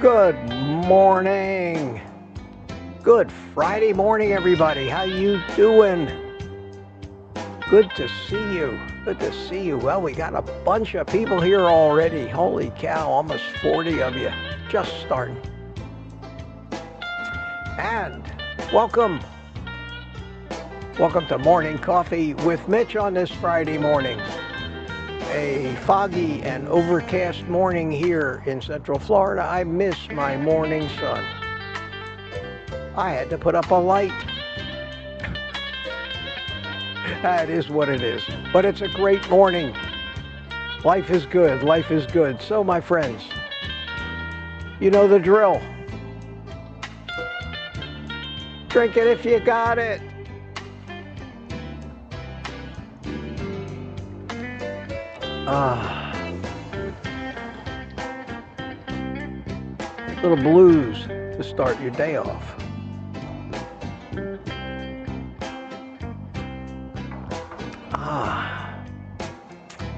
Good morning. Good Friday morning, everybody. How you doing? Good to see you. Good to see you. Well, we got a bunch of people here already. Holy cow, almost 40 of you. Just starting. And welcome. Welcome to Morning Coffee with Mitch on this Friday morning. A foggy and overcast morning here in Central Florida. I miss my morning sun. I had to put up a light. That is what it is. But it's a great morning. Life is good. Life is good. So, my friends, you know the drill. Drink it if you got it. Little blues to start your day off.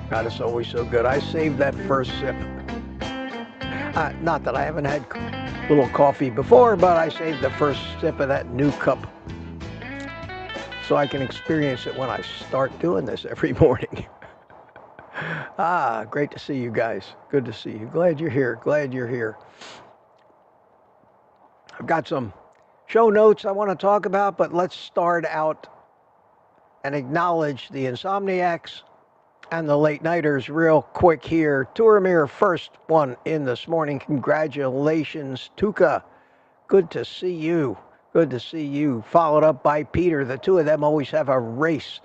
God, it's always so good. I saved that first sip. Not that I haven't had little coffee before, but I saved the first sip of that new cup so I can experience it when I start doing this every morning. Great to see you guys. Good to see you. Glad you're here. Glad you're here. I've got some show notes I want to talk about, but let's start out and acknowledge the insomniacs and the late nighters real quick here. Turamir, first one in this morning. Congratulations, Tuka. Good to see you. Good to see you. Followed up by Peter. The two of them always have a race.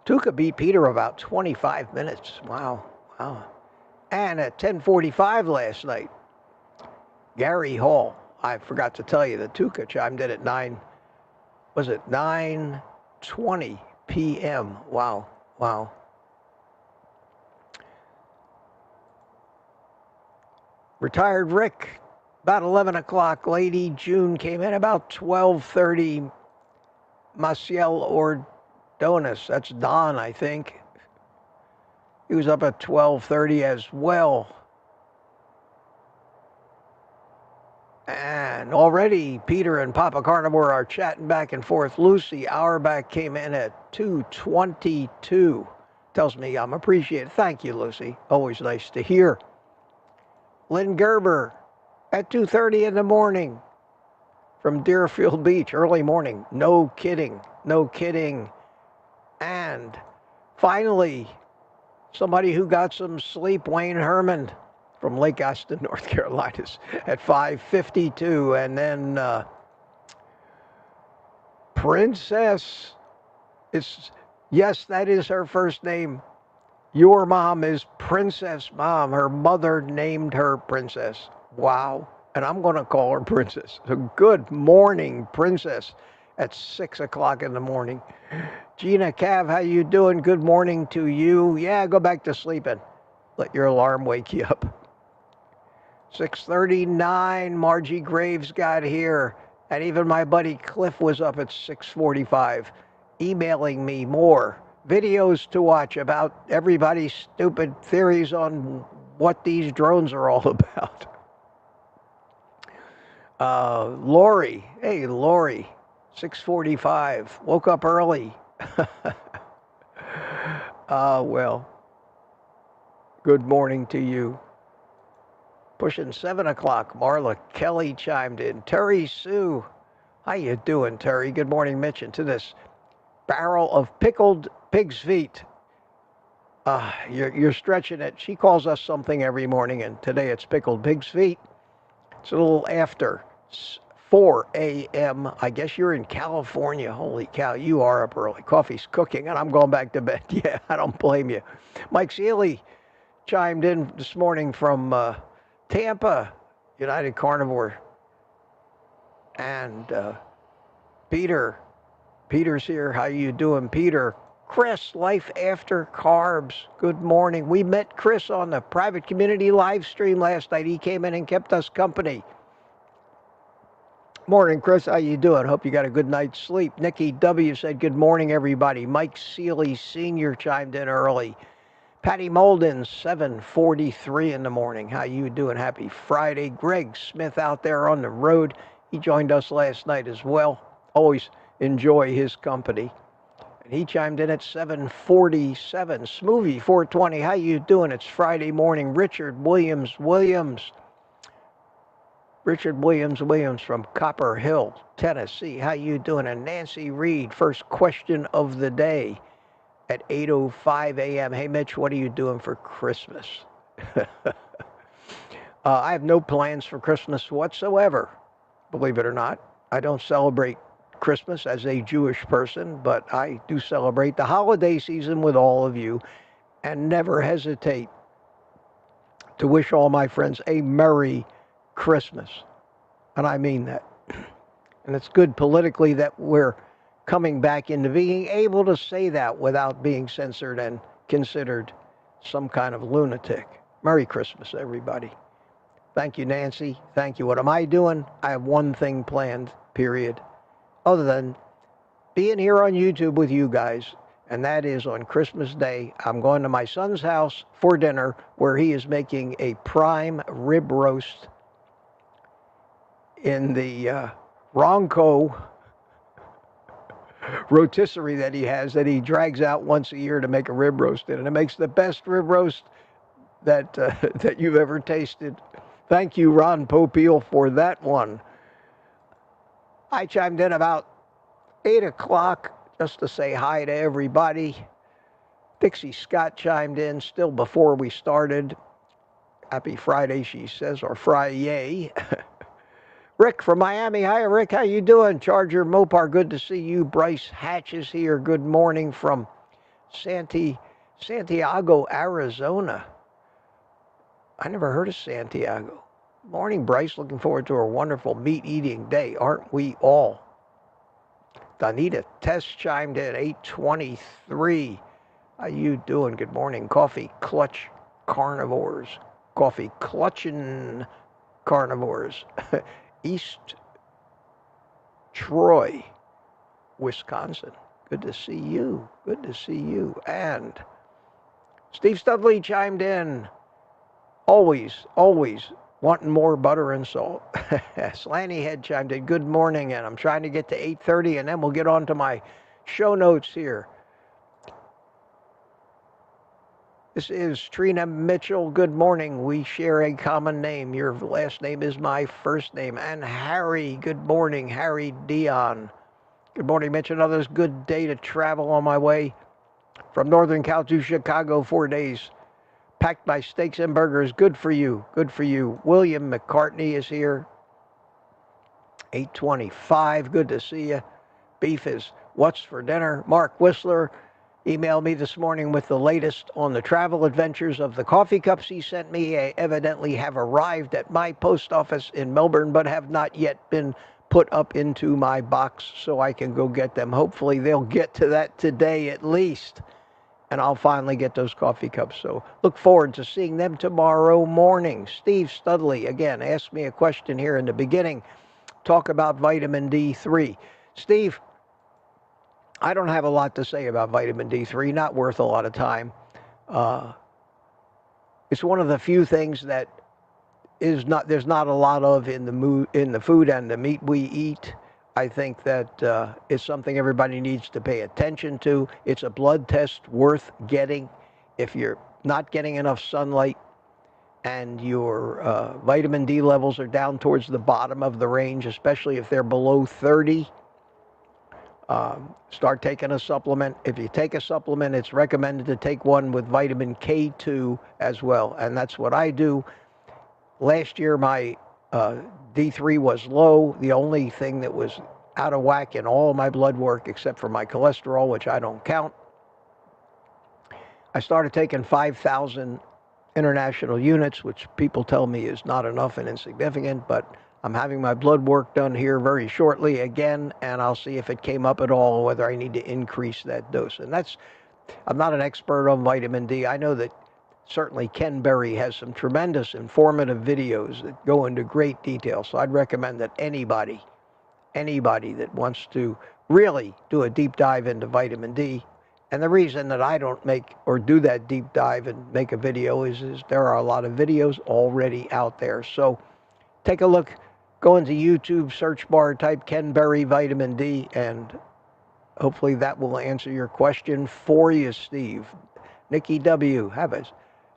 Tuka beat Peter about 25 minutes. Wow. Wow. And at 10:45 last night, Gary Hall, I forgot to tell you that Tuka chimed in at 9:20 p.m. Wow. Wow. Retired Rick, about 11 o'clock. Lady June came in about 12:30. Maciel Ordonez, that's Don, I think. He was up at 12:30 as well. And already Peter and Papa Carnivore are chatting back and forth. Lucy Auerbach came in at 2:22. Tells me I'm appreciated. Thank you, Lucy. Always nice to hear. Lynn Gerber at 2:30 in the morning from Deerfield Beach. Early morning. No kidding. No kidding. And finally, somebody who got some sleep, Wayne Herman from Lake Austin, North Carolina, at 5:52. And then Princess, yes, that is her first name. Your mom is Princess Mom. Her mother named her Princess. Wow. And I'm going to call her Princess. So good morning, Princess, at 6 o'clock in the morning. Gina Cav, how you doing? Good morning to you. Yeah, go back to sleeping. Let your alarm wake you up. 6:39, Margie Graves got here. And even my buddy Cliff was up at 6:45, emailing me more videos to watch about everybody's stupid theories on what these drones are all about. Lori, hey, Lori, 6:45, woke up early. Well, good morning to you. Pushing 7 o'clock, Marla Kelly chimed in. Terry Sue, how you doing, Terry? Good morning, Mitch, and to this barrel of pickled pig's feet. You're stretching it. She calls us something every morning, and today it's pickled pig's feet. It's a little after 4 a.m. I guess you're in California. Holy cow, you are up early. Coffee's cooking, and I'm going back to bed. Yeah, I don't blame you. Mike Seeley chimed in this morning from Tampa, United Carnivore. And Peter's here. How you doing, Peter? Chris, Life After Carbs. Good morning. We met Chris on the private community live stream last night. He came in and kept us company. Morning, Chris. How you doing? Hope you got a good night's sleep. Nikki W. said, good morning, everybody. Mike Seeley Sr. chimed in early. Patty Molden, 7:43 in the morning. How you doing? Happy Friday. Greg Smith out there on the road. He joined us last night as well. Always enjoy his company. And he chimed in at 7:47. Smoothie 420. How you doing? It's Friday morning. Richard Williams from Copper Hill, Tennessee. How you doing? And Nancy Reed, first question of the day at 8:05 a.m. Hey, Mitch, what are you doing for Christmas? I have no plans for Christmas whatsoever, believe it or not. I don't celebrate Christmas as a Jewish person, but I do celebrate the holiday season with all of you and never hesitate to wish all my friends a Merry Christmas. And I mean that. And it's good politically that we're coming back into being able to say that without being censored and considered some kind of lunatic. Merry Christmas, everybody. Thank you, Nancy. Thank you. What am I doing? I have one thing planned, period, other than being here on YouTube with you guys, and that is on Christmas Day. I'm going to my son's house for dinner where he is making a prime rib roast in the Ronco rotisserie that he has, that he drags out once a year to make a rib roast in. And it makes the best rib roast that that you've ever tasted. Thank you, Ron Popeil, for that one. I chimed in about 8 o'clock just to say hi to everybody. Dixie Scott chimed in still before we started. Happy Friday, she says, or Friday. Rick from Miami. Hi, Rick. How you doing? Charger Mopar, good to see you. Bryce Hatch is here. Good morning from Santiago, Arizona. I never heard of Santiago. Morning, Bryce. Looking forward to a wonderful meat-eating day, aren't we all? Donita Tess chimed in, 8:23. How you doing? Good morning. Coffee Clutch Carnivores. Coffee Clutchin' Carnivores. East Troy, Wisconsin. Good to see you. Good to see you. And Steve Studley chimed in. Always wanting more butter and salt. Slanty Head chimed in. Good morning, and I'm trying to get to 8:30, and then we'll get on to my show notes here. This is Trina Mitchell. Good morning. We share a common name. Your last name is my first name. And Harry, good morning. Harry Dion. Good morning, Mitch. Another good day to travel on my way from Northern Cal to Chicago, 4 days. Packed by steaks and burgers. Good for you. Good for you. William McCartney is here. 8:25. Good to see you. Beef is what's for dinner. Mark Whistler emailed me this morning with the latest on the travel adventures of the coffee cups he sent me. I evidently have arrived at my post office in Melbourne, but have not yet been put up into my box so I can go get them. Hopefully they'll get to that today at least, and I'll finally get those coffee cups. So look forward to seeing them tomorrow morning. Steve Studley, again, asked me a question here in the beginning. Talk about vitamin D3. Steve, I don't have a lot to say about vitamin D3, not worth a lot of time. It's one of the few things that there's not a lot of in the food and the meat we eat. I think that it's something everybody needs to pay attention to. It's a blood test worth getting if you're not getting enough sunlight and your vitamin D levels are down towards the bottom of the range, especially if they're below 30. Start taking a supplement. If you take a supplement, it's recommended to take one with vitamin K2 as well, and that's what I do. Last year, my D3 was low. The only thing that was out of whack in all my blood work, except for my cholesterol, which I don't count. I started taking 5,000 international units, which people tell me is not enough and insignificant, but I'm having my blood work done here very shortly again, and I'll see if it came up at all, whether I need to increase that dose. And I'm not an expert on vitamin D. I know that certainly Ken Berry has some tremendous informative videos that go into great detail, so I'd recommend that anybody that wants to really do a deep dive into vitamin D. And the reason that I don't make or do that deep dive and make a video is there are a lot of videos already out there. So take a look, go into YouTube search bar, type Ken Berry vitamin D, and hopefully that will answer your question for you, Steve. Nikki W., have a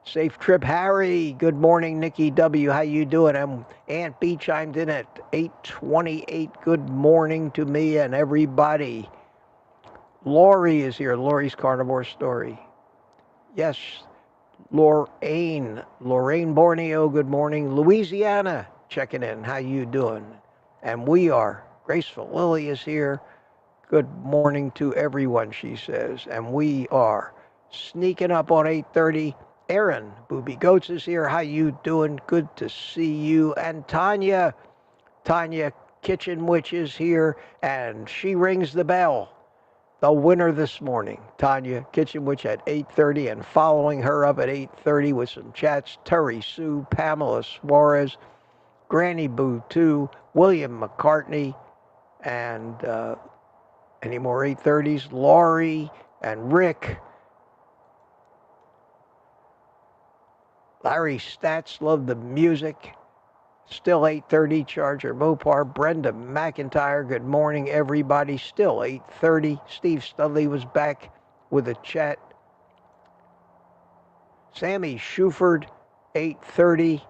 safe trip. Harry, good morning, Nikki W., how you doing? Aunt B chimed in at 8:28. Good morning to me and everybody. Lori is here. Lori's Carnivore Story. Yes, Lorraine Borneo, good morning. Louisiana, checking in. How you doing? And we are. Graceful Lily is here. Good morning to everyone, she says. And we are sneaking up on 8:30. Aaron, Booby Goats is here. How you doing? Good to see you. And Tanya Kitchen Witch is here, and she rings the bell. The winner this morning, Tanya Kitchen Witch at 8:30, and following her up at 8:30 with some chats, Terry Sue, Pamela Suarez, Granny Boo 2, William McCartney, and any more 8:30s? Laurie and Rick. Larry Stats, love the music. Still 8:30, Charger Mopar. Brenda McIntyre, good morning, everybody. Still 8:30. Steve Studley was back with a chat. Sammy Shuford, 8:30.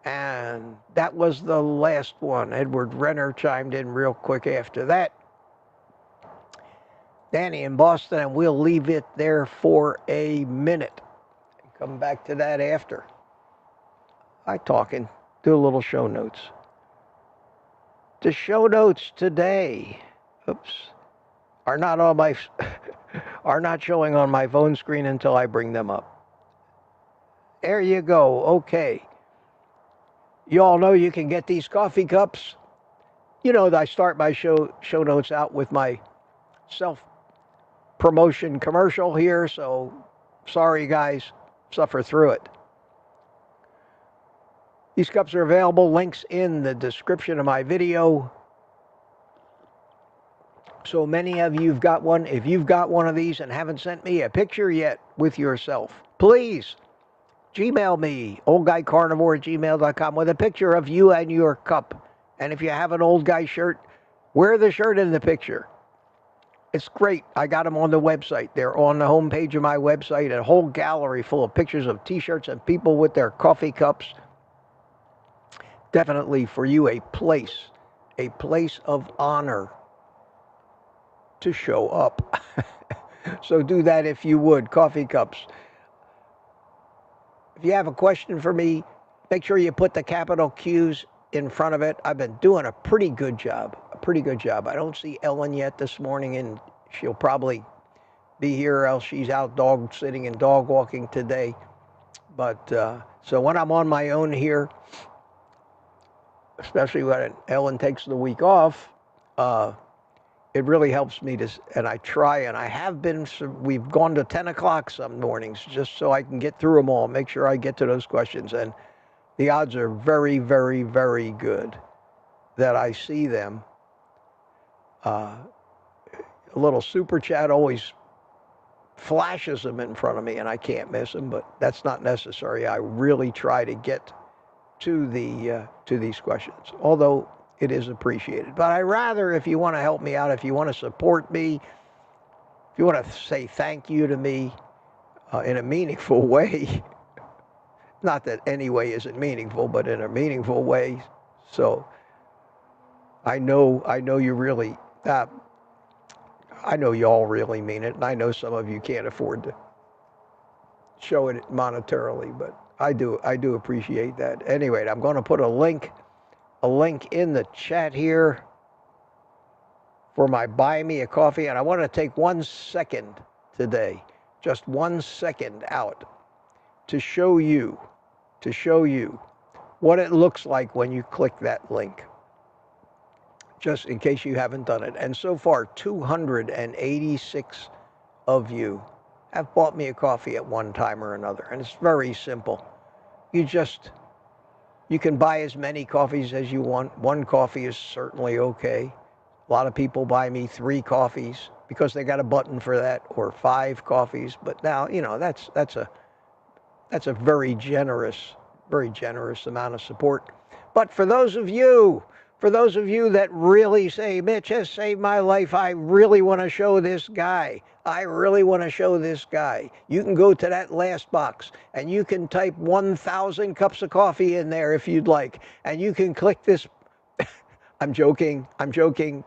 And that was the last one. Edward Renner chimed in real quick after that. Danny in Boston, and we'll leave it there for a minute. Come back to that after. Do a little show notes. The show notes today, are not showing on my phone screen until I bring them up. There you go. Okay. You all know you can get these coffee cups. You know that I start my show notes out with my self-promotion commercial here, so sorry guys, suffer through it. These cups are available, links in the description of my video. So many of you have got one. If you've got one of these and haven't sent me a picture yet with yourself, please Gmail me, oldguycarnivore@gmail.com, with a picture of you and your cup. And if you have an Old Guy shirt, wear the shirt in the picture. It's great. I got them on the website. They're on the homepage of my website, a whole gallery full of pictures of t-shirts and people with their coffee cups. Definitely for you a place of honor to show up. So do that if you would. Coffee cups. If you have a question for me, make sure you put the capital Q's in front of it. I've been doing a pretty good job. I don't see Ellen yet this morning, and she'll probably be here, or else she's out dog sitting and dog walking today. But so when I'm on my own here, especially when Ellen takes the week off, it really helps me to, and I try, and I have been, we've gone to 10 o'clock some mornings just so I can get through them all, make sure I get to those questions. And the odds are very, very, very good that I see them. A little super chat always flashes them in front of me, and I can't miss them, but that's not necessary. I really try to get to these questions, although it is appreciated. But I rather, if you want to help me out, if you want to support me, if you want to say thank you to me in a meaningful way, not that any way isn't meaningful, but in a meaningful way. So I know you really, I know you all really mean it, and I know some of you can't afford to show it monetarily, but I do appreciate that. Anyway, I'm going to put a link a link in the chat here for my Buy Me a Coffee. And I want to take 1 second today, just 1 second out to show you what it looks like when you click that link, just in case you haven't done it. And so far, 286 of you have bought me a coffee at one time or another. And it's very simple. You can buy as many coffees as you want. One coffee is certainly okay. A lot of people buy me 3 coffees because they got a button for that, or 5 coffees. But now, you know, that's a very generous amount of support. But for those of you that really say, Mitch has saved my life, I really want to show this guy. You can go to that last box and you can type 1,000 cups of coffee in there if you'd like. And you can click this. I'm joking.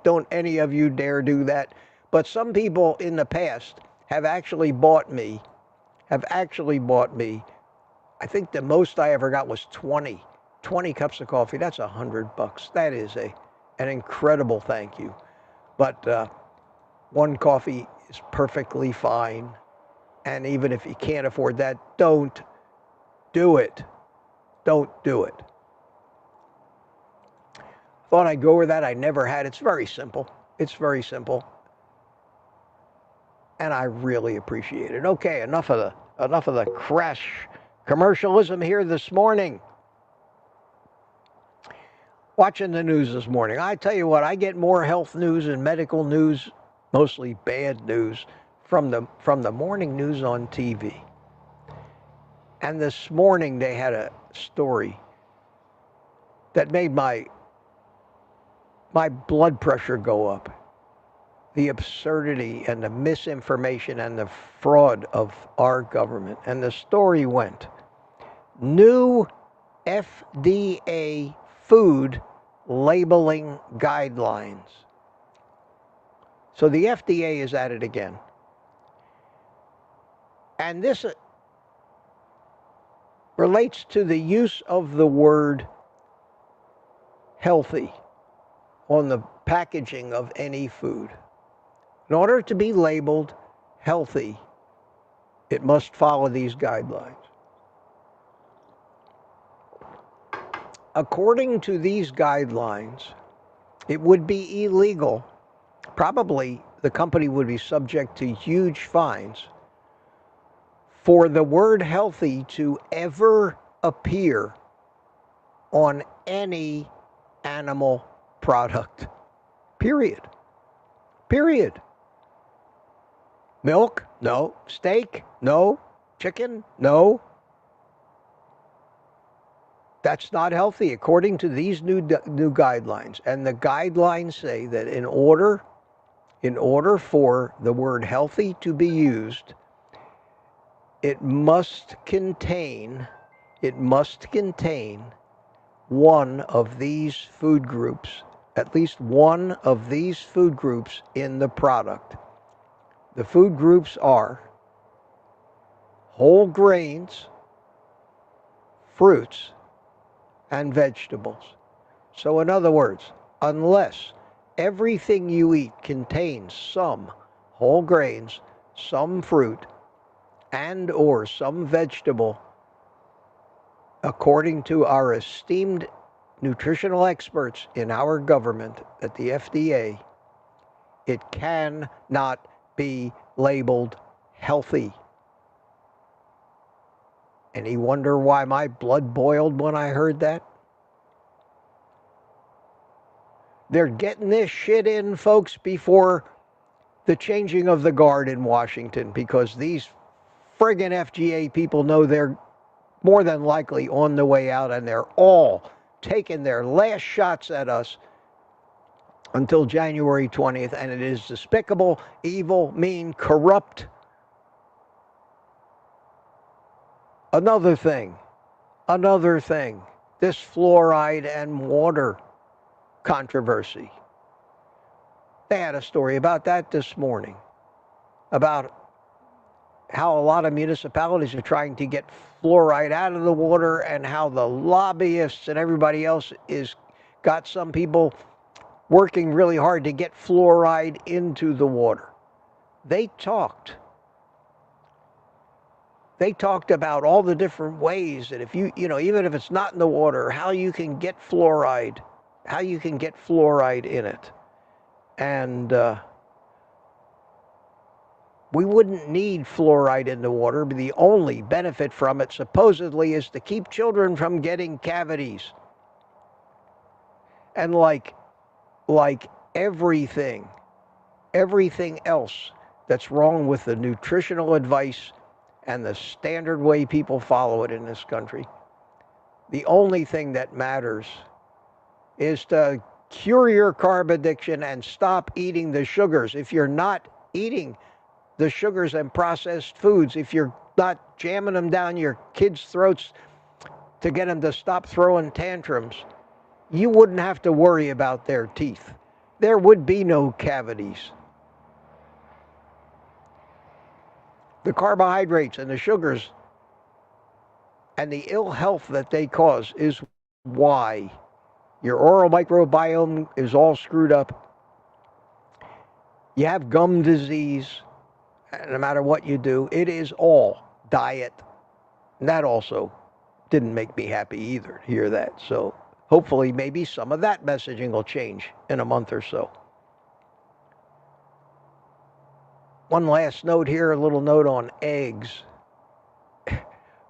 Don't any of you dare do that. But some people in the past have actually bought me. I think the most I ever got was 20 cups of coffee. That's $100. That is an incredible thank you. But one coffee is perfectly fine. And even if you can't afford that, don't do it. Thought I'd go over that. I never had. It's very simple. And I really appreciate it. Okay, enough of the crash commercialism here this morning. Watching the news this morning. I tell you what, I get more health news and medical news, mostly bad news, from the morning news on TV. And this morning they had a story that made my blood pressure go up. The absurdity and the misinformation and the fraud of our government. And the story went, new FDA food labeling guidelines. So the FDA is at it again. And this relates to the use of the word healthy on the packaging of any food. In order to be labeled healthy, it must follow these guidelines. According to these guidelines, it would be illegal. Probably the company would be subject to huge fines for the word healthy to ever appear on any animal product. Period. Milk? No. Steak? No. Chicken? No. That's not healthy according to these new guidelines. And the guidelines say that in order for the word healthy to be used, it must contain one of these food groups, at least one of these food groups in the product. The food groups are whole grains, fruits, and vegetables. So in other words, unless everything you eat contains some whole grains, some fruit, and or some vegetable, according to our esteemed nutritional experts in our government at the FDA, it cannot be labeled healthy. Any wonder why my blood boiled when I heard that? They're getting this shit in, folks, before the changing of the guard in Washington, because these friggin' FGA people know they're more than likely on the way out, and they're all taking their last shots at us until January 20th, and it is despicable, evil, mean, corrupt. Another thing, this fluoride and water controversy. They had a story about that this morning, about how a lot of municipalities are trying to get fluoride out of the water, and how the lobbyists and everybody else is got some people working really hard to get fluoride into the water. They talked about all the different ways that if you know, even if it's not in the water, how you can get fluoride in it. And we wouldn't need fluoride in the water, but the only benefit from it supposedly is to keep children from getting cavities. And like everything else that's wrong with the nutritional advice and the standard way people follow it in this country, the only thing that matters is to cure your carb addiction and stop eating the sugars. If you're not eating the sugars and processed foods, if you're not jamming them down your kids' throats to get them to stop throwing tantrums, you wouldn't have to worry about their teeth. There would be no cavities. The carbohydrates and the sugars and the ill health that they cause is why your oral microbiome is all screwed up. You have gum disease. No matter what you do, it is all diet. And that also didn't make me happy either to hear that. So hopefully maybe some of that messaging will change in a month or so. One last note here, a little note on eggs.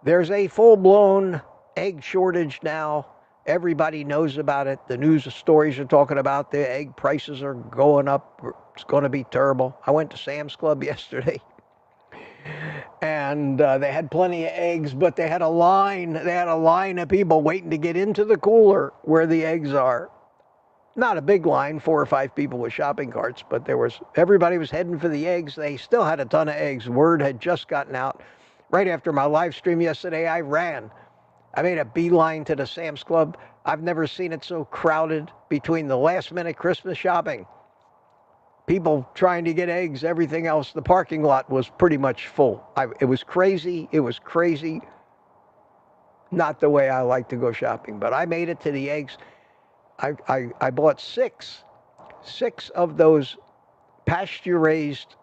There's a full-blown egg shortage now. Everybody knows about it. The news stories are talking about the egg prices are going up. It's going to be terrible. I went to Sam's Club yesterday, and they had plenty of eggs, but they had a line. They had a line of people waiting to get into the cooler where the eggs are. Not a big line, 4 or 5 people with shopping carts, but everybody was heading for the eggs. They still had a ton of eggs. Word had just gotten out. Right after my live stream yesterday, I ran. I made a beeline to the Sam's Club. I've never seen it so crowded between the last-minute Christmas shopping, people trying to get eggs, everything else. The parking lot was pretty much full. It was crazy. It was crazy. Not the way I like to go shopping, but I made it to the eggs. I bought six of those pasture-raised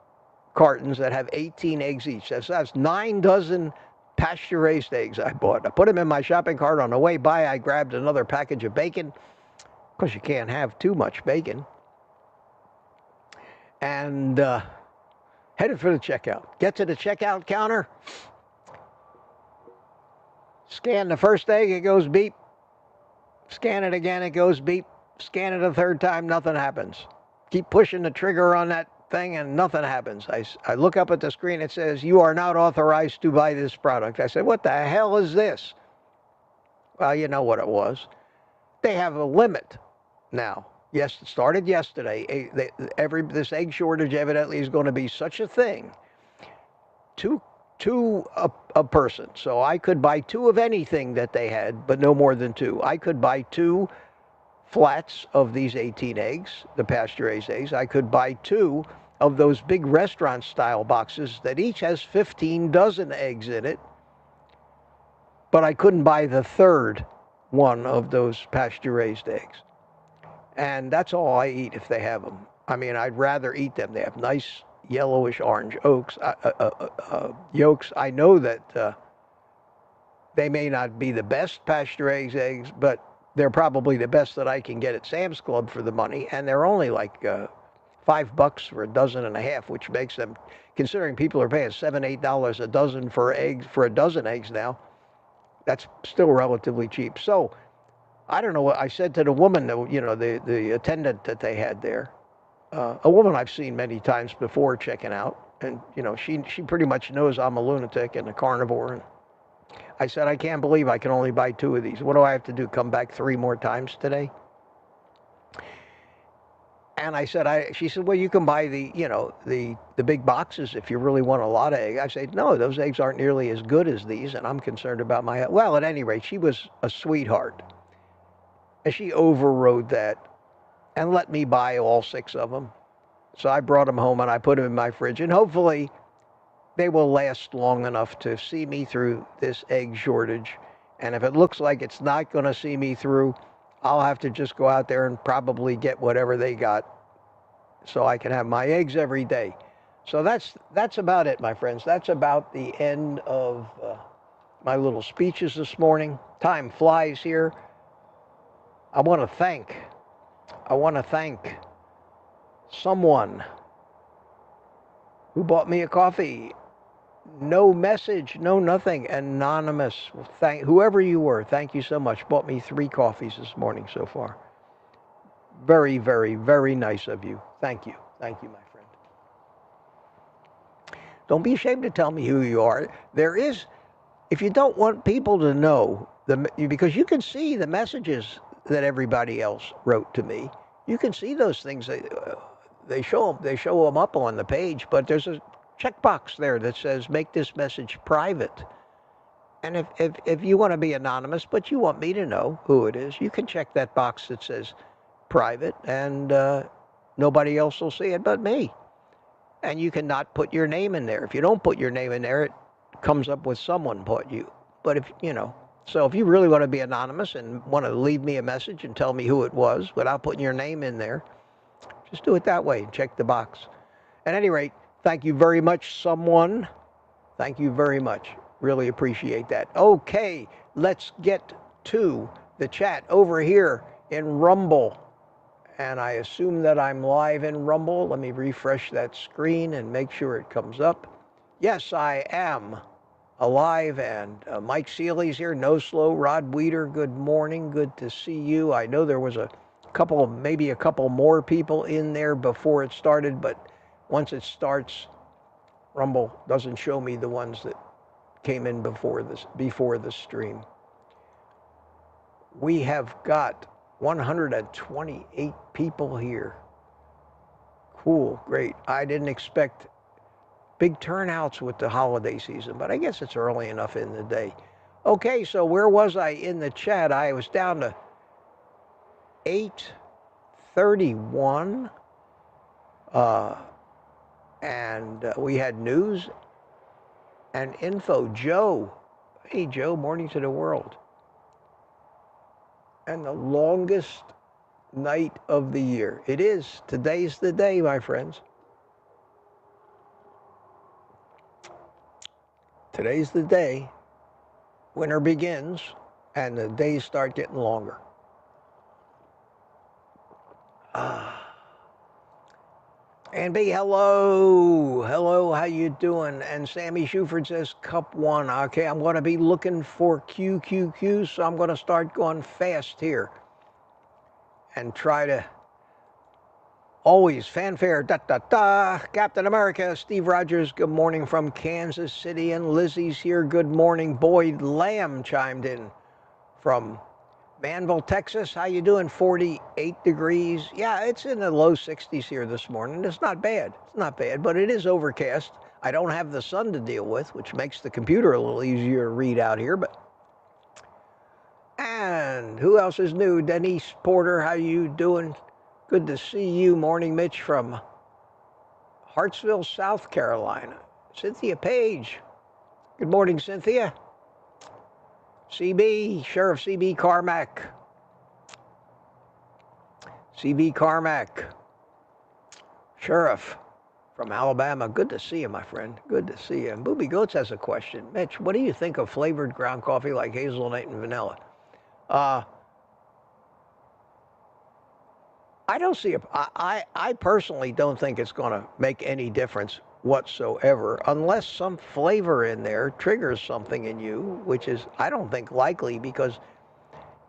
cartons that have 18 eggs each. That's 9 dozen pasture-raised eggs I bought. I put them in my shopping cart. On the way by, I grabbed another package of bacon, because you can't have too much bacon, and headed for the checkout. Get to the checkout counter, scan the first egg, it goes beep. Scan it again, it goes beep. Scan it a third time, nothing happens. Keep pushing the trigger on that thing and nothing happens. I look up at the screen, it says, "You are not authorized to buy this product." I said, "What the hell is this?" Well, you know what it was. They have a limit now. Yes, it started yesterday. This egg shortage evidently is going to be such a thing. Two a person. So I could buy 2 of anything that they had, but no more than 2. I could buy 2 flats of these 18 eggs, the pasture-raised eggs. I could buy 2 of those big restaurant-style boxes that each has 15 dozen eggs in it. But I couldn't buy the third one of those pasture-raised eggs. And that's all I eat if they have them. I mean, I'd rather eat them. They have nice yellowish orange yolks. I know that they may not be the best pasture-raised eggs, but they're probably the best that I can get at Sam's Club for the money, and they're only like $5 for a dozen and a half, which makes them, considering people are paying $7, $8 a dozen for a dozen eggs now, that's still relatively cheap. So I don't know what I said to the woman, the attendant that they had there, a woman I've seen many times before checking out, and she pretty much knows I'm a lunatic and a carnivore. And I said, "I can't believe I can only buy 2 of these. What do I have to do? Come back 3 more times today?" And I said, she said, "Well, you can buy the big boxes if you really want a lot of eggs." I said, "No, those eggs aren't nearly as good as these, and I'm concerned about my health." Well, at any rate, she was a sweetheart, and she overrode that and let me buy all 6 of them. So I brought them home and I put them in my fridge, and hopefully they will last long enough to see me through this egg shortage. And if it looks like it's not going to see me through, I'll have to just go out there and probably get whatever they got so I can have my eggs every day. So that's about it, my friends. That's about the end of my little speeches this morning. Time flies here. I want to thank someone who bought me a coffee. No message, no nothing, anonymous. Thank whoever you were. Thank you so much. Bought me 3 coffees this morning so far. Very, very, very nice of you. Thank you. Thank you, my friend. Don't be ashamed to tell me who you are. There is, if you don't want people to know, because you can see the messages that everybody else wrote to me. You can see those things. They show them up on the page, but there's a checkbox there that says make this message private. And if you want to be anonymous, but you want me to know who it is, you can check that box that says private, and nobody else will see it but me. And you cannot put your name in there. If you don't put your name in there, it comes up with someone put you. But if, you know, so if you really want to be anonymous and want to leave me a message and tell me who it was without putting your name in there, just do it that way. Check the box. At any rate, thank you very much, someone. Thank you very much. Really appreciate that. Okay, let's get to the chat over here in Rumble. And I assume that I'm live in Rumble. Let me refresh that screen and make sure it comes up. Yes, I am alive, and Mike Seeley's here. No Slow, Rod Weeder, good morning. Good to see you. I know there was maybe a couple more people in there before it started, but once it starts, Rumble doesn't show me the ones that came in before the stream. We have got 128 people here. Cool, great. I didn't expect big turnouts with the holiday season, but I guess it's early enough in the day. Okay, so where was I in the chat? I was down to 831, and we had news and info. Joe, hey Joe, morning to the world. And the longest night of the year. It is. Today's the day, my friends. Today's the day. Winter begins, and the days start getting longer. And B, hello. Hello, how you doing? And Sammy Shuford says, Cup 1. Okay, I'm going to be looking for QQQ, so I'm going to start going fast here. And try to always fanfare, da-da-da. Captain America, Steve Rogers, good morning from Kansas City. And Lizzie's here, good morning. Boyd Lamb chimed in from Manville, Texas. How you doing? 48 degrees. Yeah, it's in the low 60s here this morning. It's not bad. It's not bad, but it is overcast. I don't have the sun to deal with, which makes the computer a little easier to read out here. But and who else is new? Denise Porter, how you doing? Good to see you. Morning, Mitch from Hartsville, South Carolina. Cynthia Page. Good morning, Cynthia. CB, Sheriff CB Carmack. CB Carmack. Sheriff from Alabama. Good to see you, my friend. Good to see you. And Booby Goats has a question. Mitch, what do you think of flavored ground coffee like hazelnut and vanilla? I don't see I personally don't think it's going to make any difference whatsoever unless some flavor in there triggers something in you, which is, I don't think, likely, because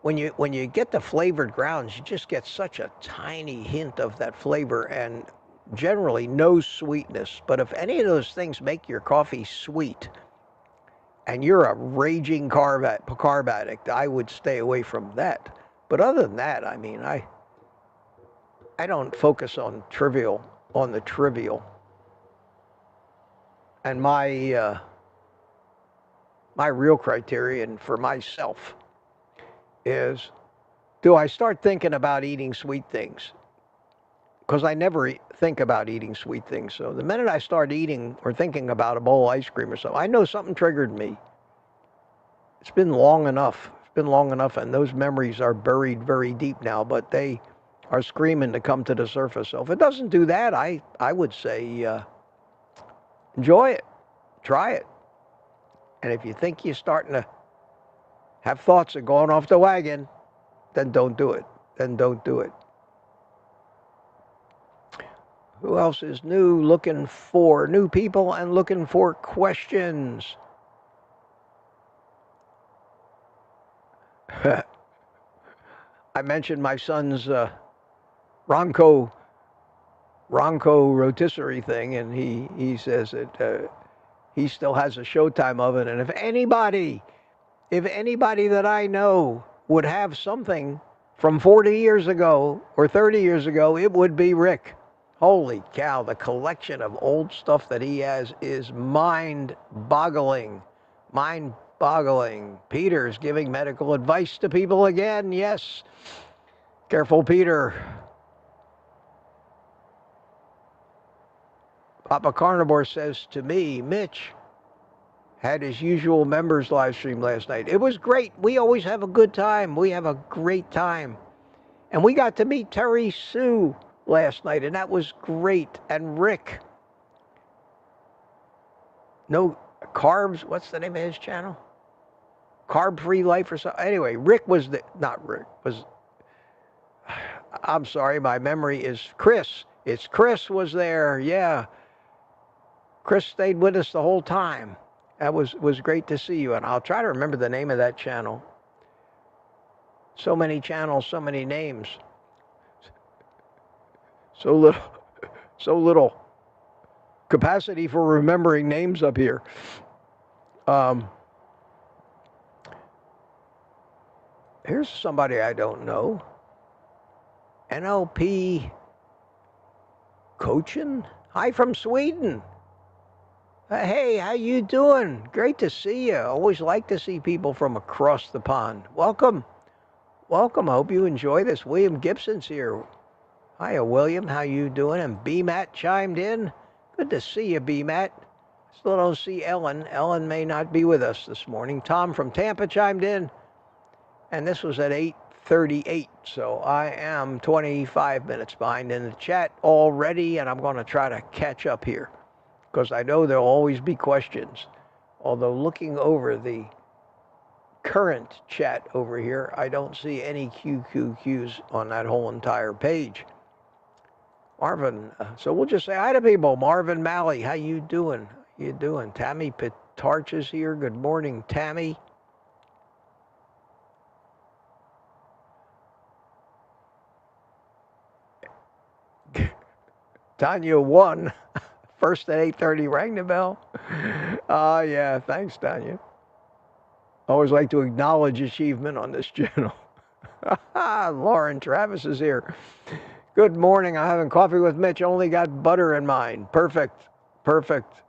when you get the flavored grounds, you just get such a tiny hint of that flavor and generally no sweetness. But if any of those things make your coffee sweet and you're a raging carb addict, I would stay away from that. But other than that, I mean, I don't focus on the trivial. And my real criterion for myself is, do I start thinking about eating sweet things? Because I never think about eating sweet things. So the minute I start eating or thinking about a bowl of ice cream or something, I know something triggered me. It's been long enough. been long enough, and those memories are buried very deep now, but they are screaming to come to the surface. So if it doesn't do that, I would say enjoy it, try it. And if you think you're starting to have thoughts of going off the wagon, then don't do it. Then don't do it. Who else is new? Looking for new people and looking for questions. I mentioned my son's Ronco rotisserie thing, and he says that he still has a showtime of it. And if anybody that I know would have something from 40 years ago or 30 years ago, it would be Rick. Holy cow, the collection of old stuff that he has is mind-boggling. Mind-boggling. Peter's giving medical advice to people again. Yes. Careful, Peter. Papa Carnivore says to me, Mitch had his usual members live stream last night. It was great. We always have a good time. We have a great time. And we got to meet Terry Sue last night, and that was great. And Rick. No carbs. What's the name of his channel? Carb-Free Life or something. Anyway, Rick was not Rick. I'm sorry, my memory is Chris. It's Chris was there. Yeah. Chris stayed with us the whole time. That was great to see you. And I'll try to remember the name of that channel. So many channels, so many names. So little capacity for remembering names up here. Here's somebody I don't know. NLP Coaching? Hi from Sweden. Hey, how you doing? Great to see you. Always like to see people from across the pond. Welcome. Welcome. I hope you enjoy this. William Gibson's here. Hiya, William. How you doing? And B-Matt chimed in. Good to see you, B-Matt. Still don't see Ellen. Ellen may not be with us this morning. Tom from Tampa chimed in. And this was at 8:38, so I am 25 minutes behind in the chat already, and I'm going to try to catch up here because I know there'll always be questions. Although looking over the current chat over here, I don't see any QQQs on that whole entire page. Marvin, so we'll just say hi to people. Marvin Malley, how you doing? How you doing? Tammy Pitarch is here. Good morning, Tammy. Tanya won. First at 8:30, rang the bell. Yeah, thanks, Tanya. Always like to acknowledge achievement on this channel. Lauren Travis is here. Good morning. I'm having coffee with Mitch. Only got butter in mine. Perfect. Perfect.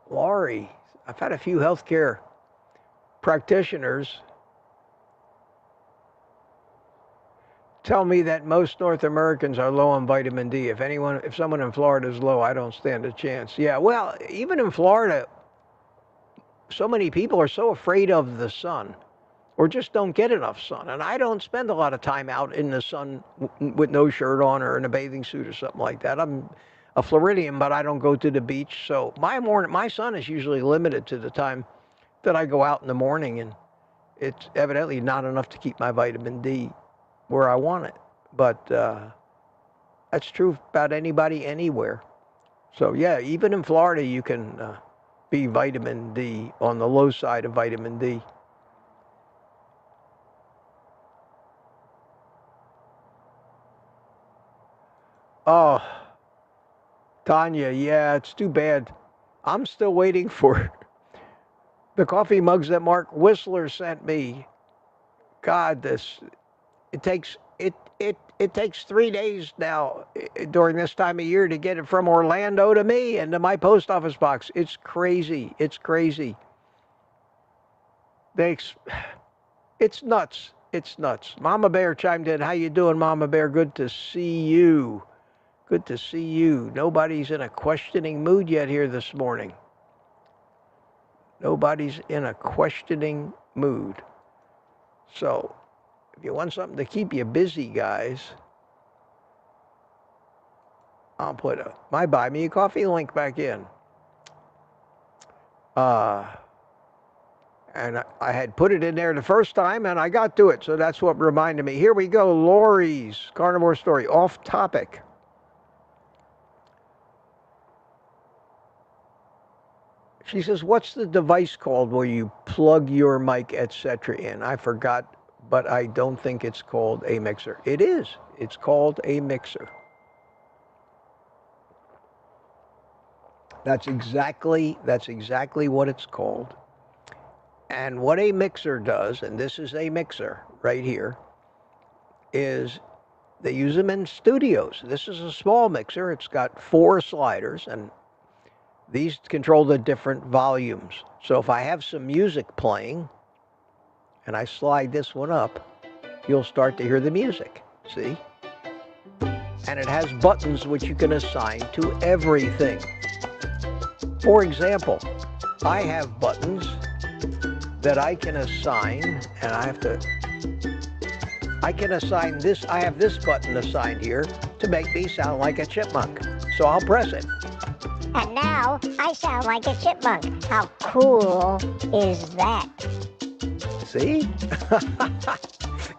Laurie, I've had a few healthcare practitioners tell me that most North Americans are low on vitamin D. If someone in Florida is low, I don't stand a chance. Yeah, well, even in Florida, so many people are so afraid of the sun or just don't get enough sun. And I don't spend a lot of time out in the sun with no shirt on or in a bathing suit or something like that. I'm a Floridian, but I don't go to the beach. So my sun is usually limited to the time that I go out in the morning, and it's evidently not enough to keep my vitamin D where I want it. But that's true about anybody anywhere. So yeah, even in Florida, you can be vitamin D on the low side of vitamin D. Oh, Tanya, yeah, it's too bad. I'm still waiting for the coffee mugs that Mark Whistler sent me. God, it takes 3 days now during this time of year to get it from Orlando to me and to my post office box. It's crazy. It's crazy. It's nuts. It's nuts. Mama Bear chimed in. How you doing, Mama Bear? Good to see you. Good to see you. Nobody's in a questioning mood yet here this morning. Nobody's in a questioning mood. So, if you want something to keep you busy, guys, I'll put my Buy Me a Coffee link back in. And I had put it in there the first time, and I got to it, so that's what reminded me. Here we go, Lori's carnivore story, off topic. She says, what's the device called where you plug your mic, etc. in? I forgot, but I don't think it's called a mixer. It is. It's called a mixer. That's exactly what it's called. And what a mixer does, and this is a mixer right here, is they use them in studios. This is a small mixer. It's got 4 sliders, and these control the different volumes. So if I have some music playing, and I slide this one up, you'll start to hear the music, see? And it has buttons which you can assign to everything. For example, I have buttons that I can assign, and I can assign this, I have this button assigned here to make me sound like a chipmunk. So I'll press it. And now I sound like a chipmunk. How cool is that? See?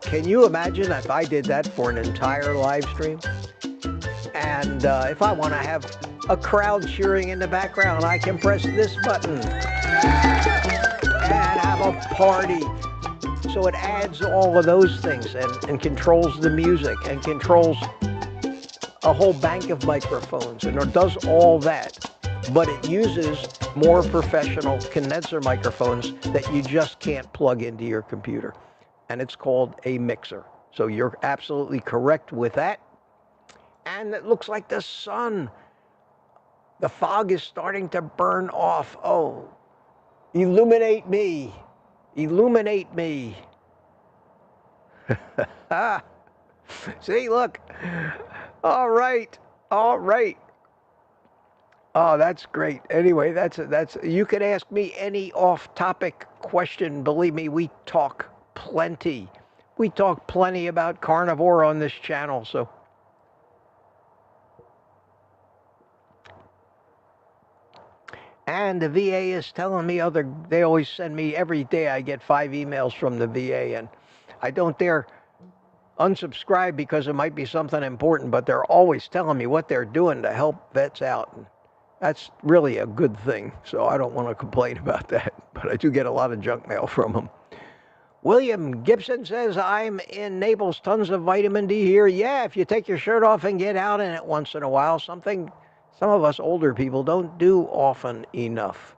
Can you imagine if I did that for an entire live stream? And if I want to have a crowd cheering in the background, I can press this button and have a party. So it adds all of those things and controls the music and controls a whole bank of microphones and it does all that. But it uses more professional condenser microphones that you just can't plug into your computer. And it's called a mixer. So you're absolutely correct with that. And it looks like the sun. The fog is starting to burn off. Oh, illuminate me. Illuminate me. See, look. All right. All right. Oh, that's great. Anyway, that's you can ask me any off-topic question. Believe me, we talk plenty. We talk plenty about carnivore on this channel, so and the VA is telling me they always send me every day. I get 5 emails from the VA, and I don't dare unsubscribe because it might be something important, but they're always telling me what they're doing to help vets out. And that's really a good thing, so I don't want to complain about that, but I do get a lot of junk mail from them. William Gibson says, I'm in Naples, tons of vitamin D here. Yeah, if you take your shirt off and get out in it once in a while, something some of us older people don't do often enough.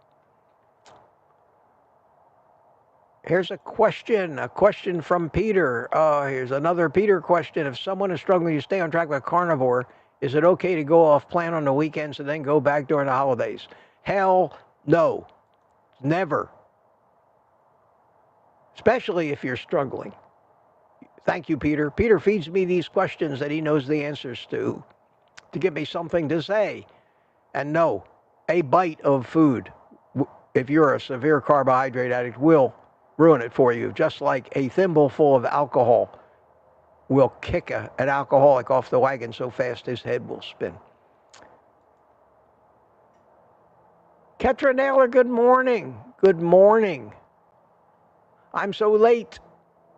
Here's a question from Peter. Here's another Peter question. If someone is struggling to stay on track with carnivore, is it okay to go off plan on the weekends and then go back during the holidays? Hell no. Never. Especially if you're struggling. Thank you, Peter. Peter feeds me these questions that he knows the answers to give me something to say. And no, a bite of food, if you're a severe carbohydrate addict, will ruin it for you, just like a thimbleful of alcohol will kick an alcoholic off the wagon so fast his head will spin. Ketra Naylor, good morning. Good morning. I'm so late.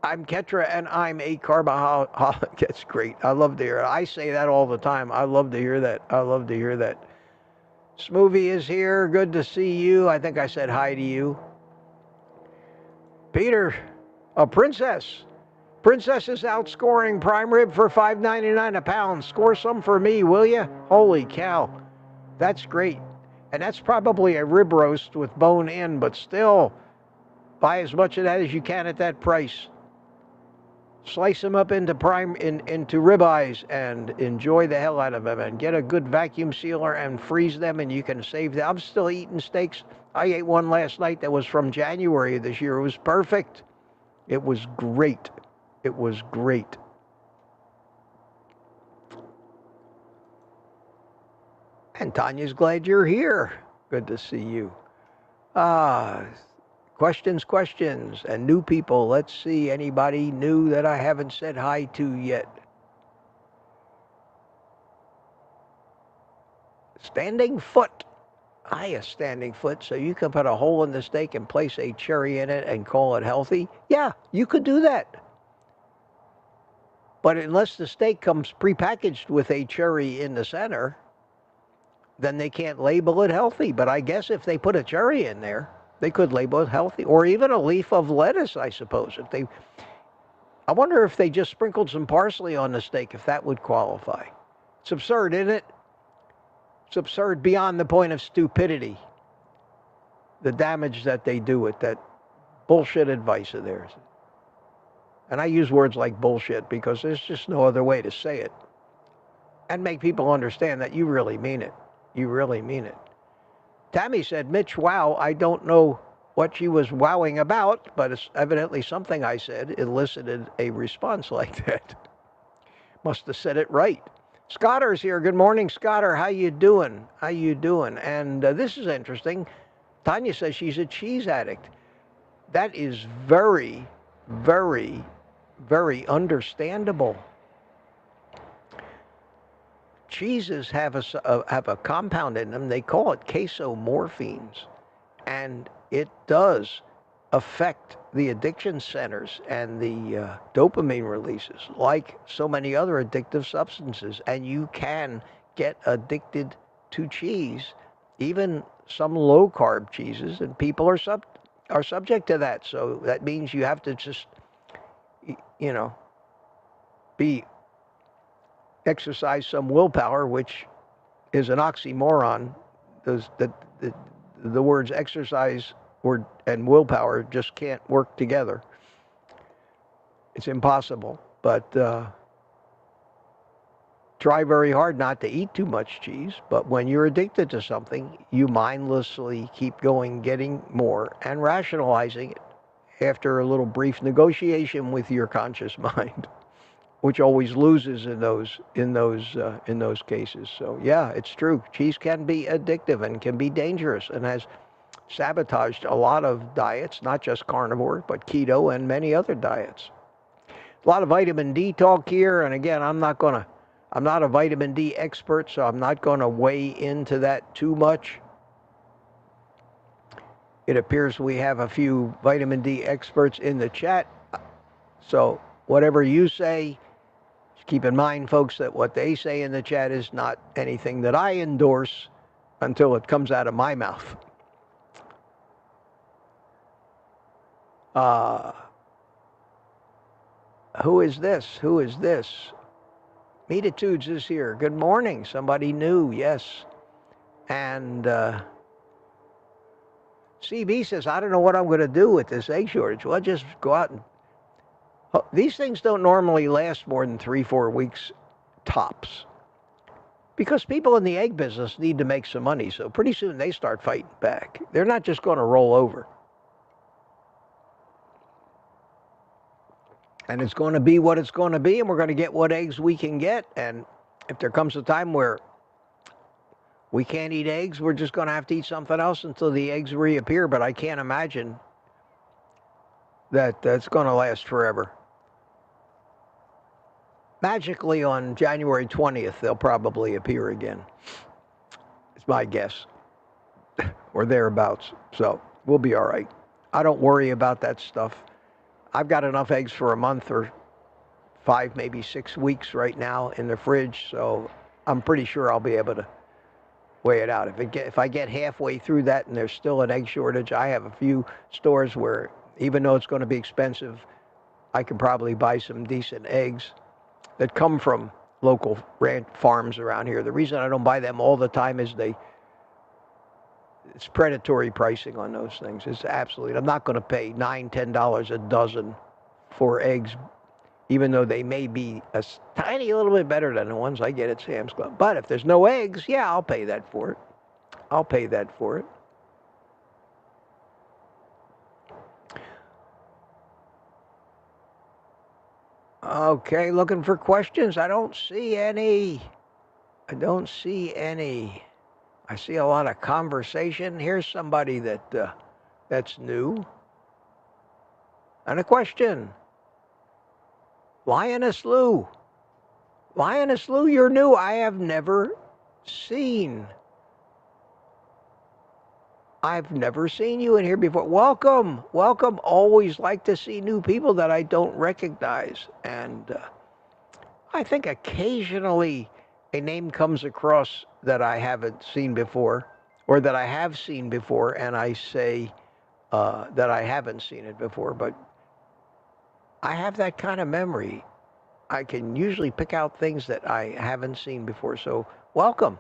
I'm Ketra, and I'm a carboholic. That's great. I love to hear it. I say that all the time. I love to hear that. I love to hear that. Smoothie is here. Good to see you. I think I said hi to you. Peter, a princess. Princess is outscoring prime rib for $5.99 a pound. Score some for me, will you? Holy cow. That's great. And that's probably a rib roast with bone in, but still, buy as much of that as you can at that price. Slice them up into into ribeyes and enjoy the hell out of them, and get a good vacuum sealer and freeze them, and you can save them. I'm still eating steaks. I ate one last night that was from January of this year. It was perfect. It was great. It was great. And Tanya's glad you're here. Good to see you. Questions, and new people. Let's see, anybody new that I haven't said hi to yet? Standing foot. A standing foot, so you can put a hole in the steak and place a cherry in it and call it healthy? Yeah, you could do that. But unless the steak comes prepackaged with a cherry in the center, then they can't label it healthy. But I guess if they put a cherry in there, they could label it healthy. Or even a leaf of lettuce, I suppose. I wonder if they just sprinkled some parsley on the steak, if that would qualify. It's absurd, isn't it? It's absurd beyond the point of stupidity. The damage that they do with that bullshit advice of theirs. And I use words like bullshit because there's just no other way to say it. And make people understand that you really mean it. You really mean it. Tammy said, Mitch, wow, I don't know what she was wowing about, but it's evidently something I said elicited a response like that. Must have said it right. Scotter's here. Good morning, Scotter. How you doing? How you doing? And this is interesting. Tanya says she's a cheese addict. That is very, very, very understandable. Cheeses have a compound in them. They call it casomorphines, and it does affect the addiction centers and the dopamine releases, like so many other addictive substances. And you can get addicted to cheese, even some low-carb cheeses, and people are subject to that. So that means you have to just, exercise some willpower, which is an oxymoron. The words exercise and willpower just can't work together. It's impossible. But try very hard not to eat too much cheese. But when you're addicted to something, you mindlessly keep going, getting more, and rationalizing it after a little brief negotiation with your conscious mind, which always loses in those cases. So yeah, it's true. Cheese can be addictive and can be dangerous and has sabotaged a lot of diets, not just carnivore, but keto and many other diets. A lot of vitamin D talk here, and again, I'm not a vitamin D expert, so I'm not going to weigh into that too much. It appears we have a few vitamin D experts in the chat, so whatever you say, keep in mind, folks, that what they say in the chat is not anything that I endorse until it comes out of my mouth. Who is this? Who is this? Meatitudes is here. Good morning. Somebody new, yes. And CB says, I don't know what I'm going to do with this egg shortage. Well, just go out and... These things don't normally last more than 3-4 weeks tops, because people in the egg business need to make some money. So pretty soon they start fighting back. They're not just going to roll over. And it's going to be what it's going to be, and we're going to get what eggs we can get. And if there comes a time where we can't eat eggs, we're just going to have to eat something else until the eggs reappear. But I can't imagine that that's going to last forever. Magically, on January 20th, they'll probably appear again. It's my guess. Or thereabouts. So we'll be all right. I don't worry about that stuff. I've got enough eggs for a month or 5, maybe 6 weeks right now in the fridge. So I'm pretty sure I'll be able to weigh it out. If I get halfway through that and there's still an egg shortage, I have a few stores where, even though it's going to be expensive, I can probably buy some decent eggs that come from local ranch farms around here. The reason I don't buy them all the time is it's predatory pricing on those things. It's absolutely, I'm not going to pay $9, $10 a dozen for eggs, even though they may be a tiny little bit better than the ones I get at Sam's Club. But if there's no eggs, yeah, I'll pay that for it. I'll pay that for it. Okay, looking for questions. I don't see any. I don't see any. I see a lot of conversation. Here's somebody that's new. And a question. Lioness Lou. Lioness Lou, you're new. I have never seen. I've never seen you in here before. Welcome. Welcome. Always like to see new people that I don't recognize. And I think occasionally a name comes across that I haven't seen before, or that I have seen before, and I say that I haven't seen it before. But I have that kind of memory. I can usually pick out things that I haven't seen before. So welcome.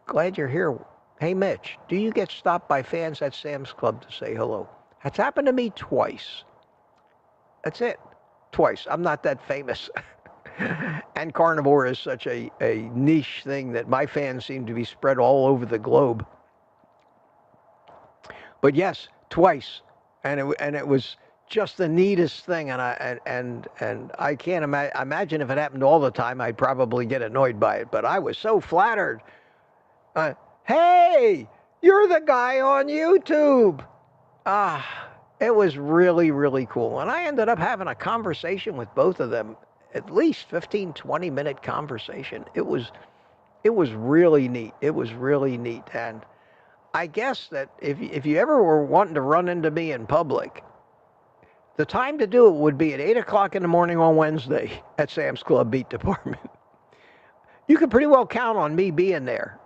Glad you're here. Hey, Mitch, do you get stopped by fans at Sam's Club to say hello? That's happened to me twice. That's it. Twice. I'm not that famous. And carnivore is such a niche thing that my fans seem to be spread all over the globe. But yes, twice. And it was just the neatest thing, and I can't imagine if it happened all the time, I'd probably get annoyed by it. But I was so flattered. Hey, you're the guy on YouTube. It was really, really cool. And I ended up having a conversation with both of them, at least 15, 20-minute conversation. It was really neat. It was really neat. And I guess that if you ever were wanting to run into me in public, the time to do it would be at 8 o'clock in the morning on Wednesday at Sam's Club Meat Department. You can pretty well count on me being there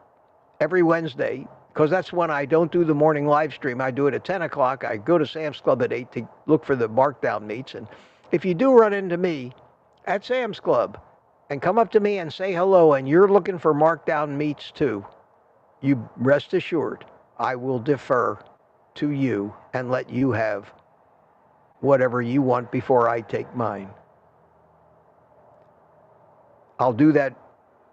every Wednesday, because that's when I don't do the morning live stream. I do it at 10 o'clock. I go to Sam's Club at 8 to look for the markdown meats. And if you do run into me at Sam's Club and come up to me and say hello, and you're looking for markdown meats too, you rest assured I will defer to you and let you have whatever you want before I take mine. I'll do that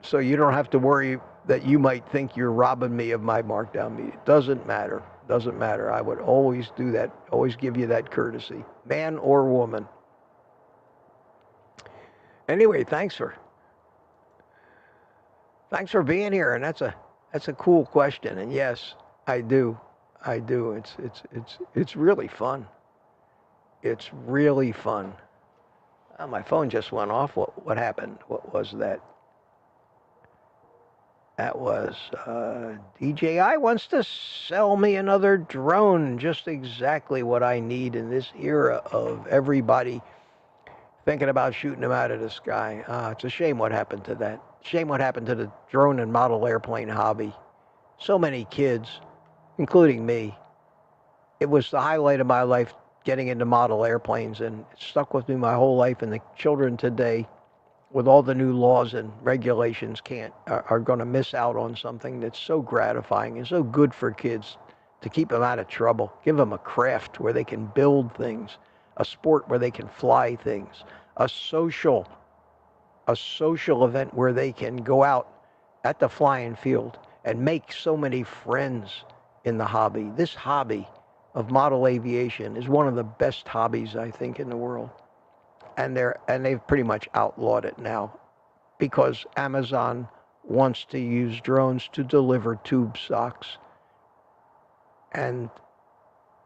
so you don't have to worry that you might think you're robbing me of my markdown meat. It doesn't matter. Doesn't matter. I would always do that, always give you that courtesy, man or woman. Anyway, thanks for being here, and that's a cool question. And yes, I do. It's really fun. It's really fun. Oh, my phone just went off. What happened? What was that? That was DJI wants to sell me another drone. Just exactly what I need in this era of everybody thinking about shooting them out of the sky. It's a shame what happened to that. Shame what happened to the drone and model airplane hobby. So many kids, including me. It was the highlight of my life, getting into model airplanes, and it stuck with me my whole life. And the children today, with all the new laws and regulations, are going to miss out on something that's so gratifying and so good for kids, to keep them out of trouble. Give them a craft where they can build things, a sport where they can fly things, a social event where they can go out at the flying field and make so many friends in the hobby. This hobby of model aviation is one of the best hobbies, I think, in the world. And they've pretty much outlawed it now, because Amazon wants to use drones to deliver tube socks, and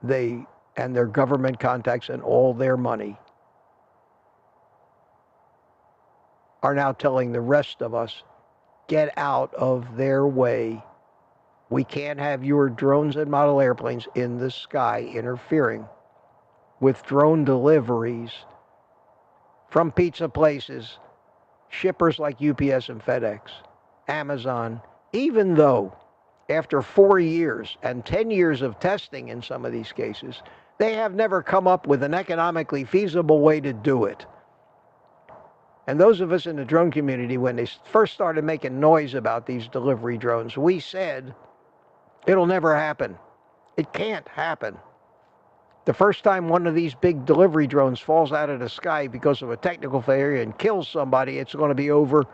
their government contacts and all their money are now telling the rest of us, get out of their way. We can't have your drones and model airplanes in the sky interfering with drone deliveries from pizza places, shippers like UPS and FedEx, Amazon, even though after 4 years and 10 years of testing in some of these cases, they have never come up with an economically feasible way to do it. And those of us in the drone community, when they first started making noise about these delivery drones, we said, it'll never happen. It can't happen. The first time one of these big delivery drones falls out of the sky because of a technical failure and kills somebody, it's going to be over.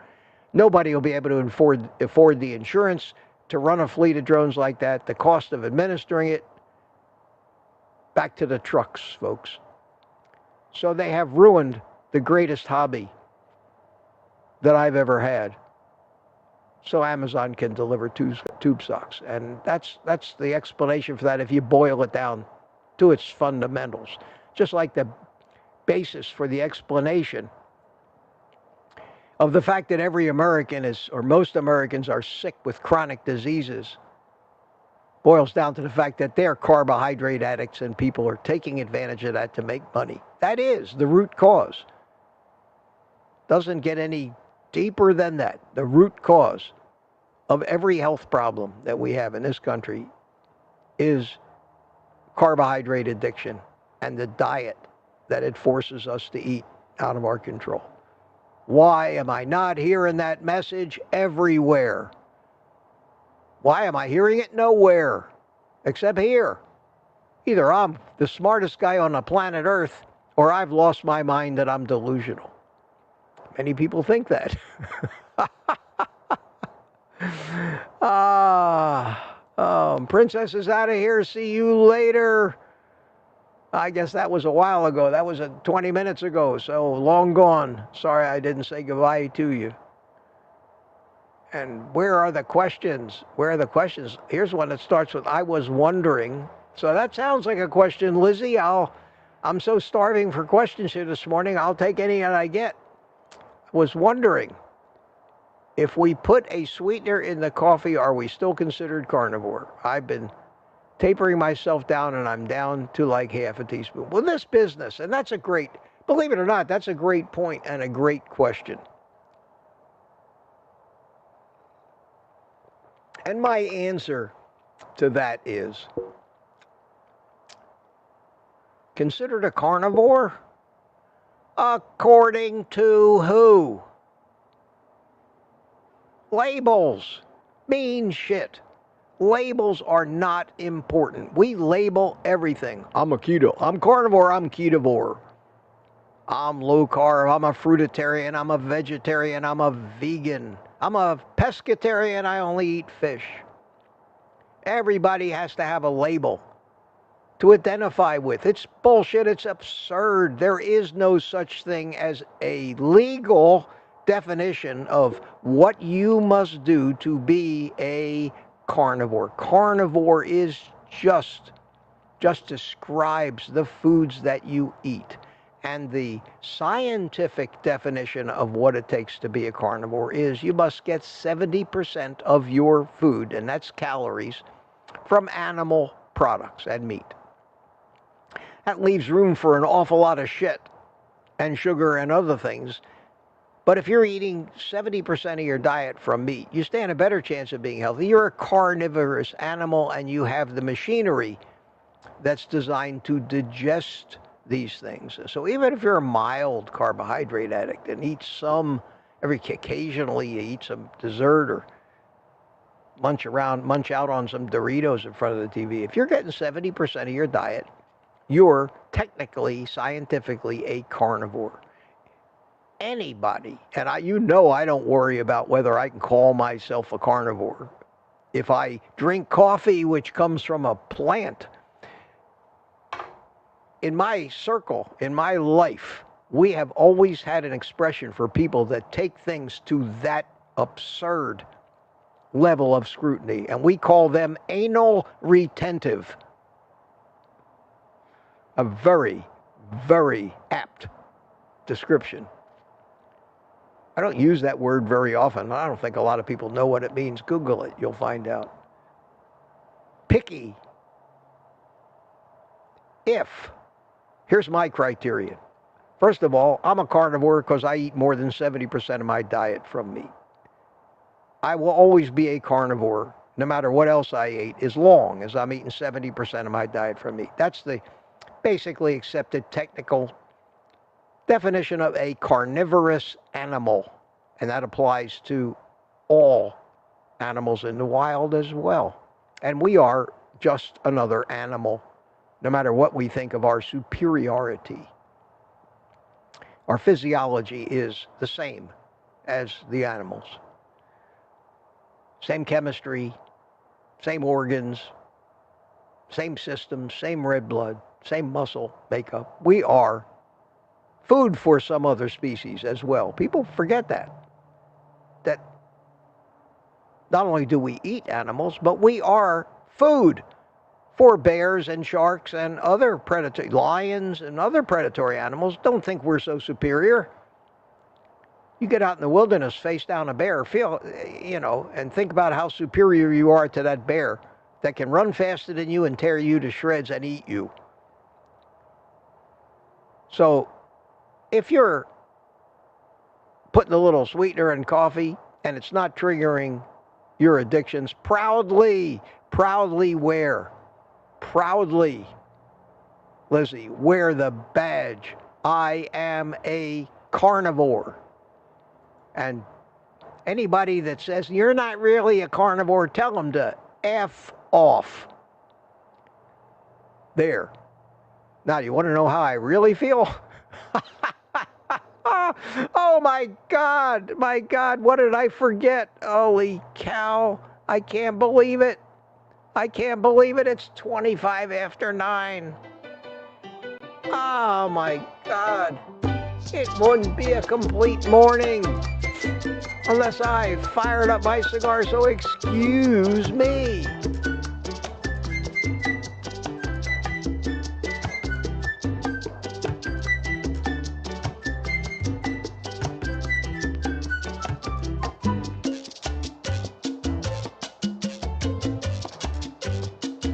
Nobody will be able to afford the insurance to run a fleet of drones like that, the cost of administering it. Back to the trucks, folks. So they have ruined the greatest hobby that I've ever had. so Amazon can deliver tube socks. And that's the explanation for that if you boil it down to its fundamentals. Just like the basis for the explanation of the fact that every American is, or most Americans are sick with chronic diseases, boils down to the fact that they're carbohydrate addicts and people are taking advantage of that to make money. That is the root cause. Doesn't get any deeper than that. The root cause of every health problem that we have in this country is carbohydrate addiction and the diet that it forces us to eat out of our control. Why am I not hearing that message everywhere? Why am I hearing it nowhere except here? Either I'm the smartest guy on the planet Earth or I've lost my mind and I'm delusional. Many people think that. Princess is out of here. See you later. I guess that was a while ago. That was 20 minutes ago, so long gone. Sorry I didn't say goodbye to you. And where are the questions? Where are the questions? Here's one that starts with, I was wondering. So that sounds like a question, Lizzie. I'm so starving for questions here this morning, I'll take any that I get. I was wondering, if we put a sweetener in the coffee, are we still considered carnivore? I've been tapering myself down, and I'm down to like half a teaspoon. Well, this business, and that's a great, believe it or not, that's a great point and a great question. And my answer to that is, considered a carnivore? According to who? Labels mean shit. Labels are not important. We label everything. I'm a keto. I'm carnivore. I'm ketovore. I'm low carb. I'm a fruitarian. I'm a vegetarian. I'm a vegan. I'm a pescatarian. I only eat fish. Everybody has to have a label to identify with. It's bullshit. It's absurd. There is no such thing as a legal definition of what you must do to be a carnivore. Carnivore is just describes the foods that you eat. And the scientific definition of what it takes to be a carnivore is you must get 70% of your food, and that's calories, from animal products and meat. That leaves room for an awful lot of shit and sugar and other things. But if you're eating 70% of your diet from meat, you stand a better chance of being healthy. You're a carnivorous animal, and you have the machinery that's designed to digest these things. So even if you're a mild carbohydrate addict and eat some, occasionally you eat some dessert or munch out on some Doritos in front of the TV, if you're getting 70% of your diet, you're technically, scientifically, a carnivore. Anybody, and I don't worry about whether I can call myself a carnivore. If I drink coffee, which comes from a plant, in my circle, in my life, we have always had an expression for people that take things to that absurd level of scrutiny, and we call them anal retentive. A very, very apt description. I don't use that word very often. I don't think a lot of people know what it means. Google it. You'll find out. Picky. Here's my criterion. First of all, I'm a carnivore because I eat more than 70% of my diet from meat. I will always be a carnivore, no matter what else I ate, as long as I'm eating 70% of my diet from meat. That's the basically accepted technical definition of a carnivorous animal, and that applies to all animals in the wild as well. And we are just another animal, no matter what we think of our superiority. Our physiology is the same as the animals. Same chemistry, same organs, same systems, same red blood, same muscle makeup. We are food for some other species as well. People forget that Not only do we eat animals, but we are food for bears and sharks and other predatory, lions and other predatory animals. Don't think we're so superior. You get out in the wilderness, face down a bear, and think about how superior you are to that bear that can run faster than you and tear you to shreds and eat you. So if you're putting a little sweetener in coffee and it's not triggering your addictions, proudly wear, Lizzie, wear the badge. I am a carnivore. And anybody that says you're not really a carnivore, tell them to F off. There. Now, you want to know how I really feel? Oh, my God, what did I forget? Holy cow, I can't believe it. It's 25 after 9. Oh, my God. It wouldn't be a complete morning unless I fired up my cigar, so excuse me.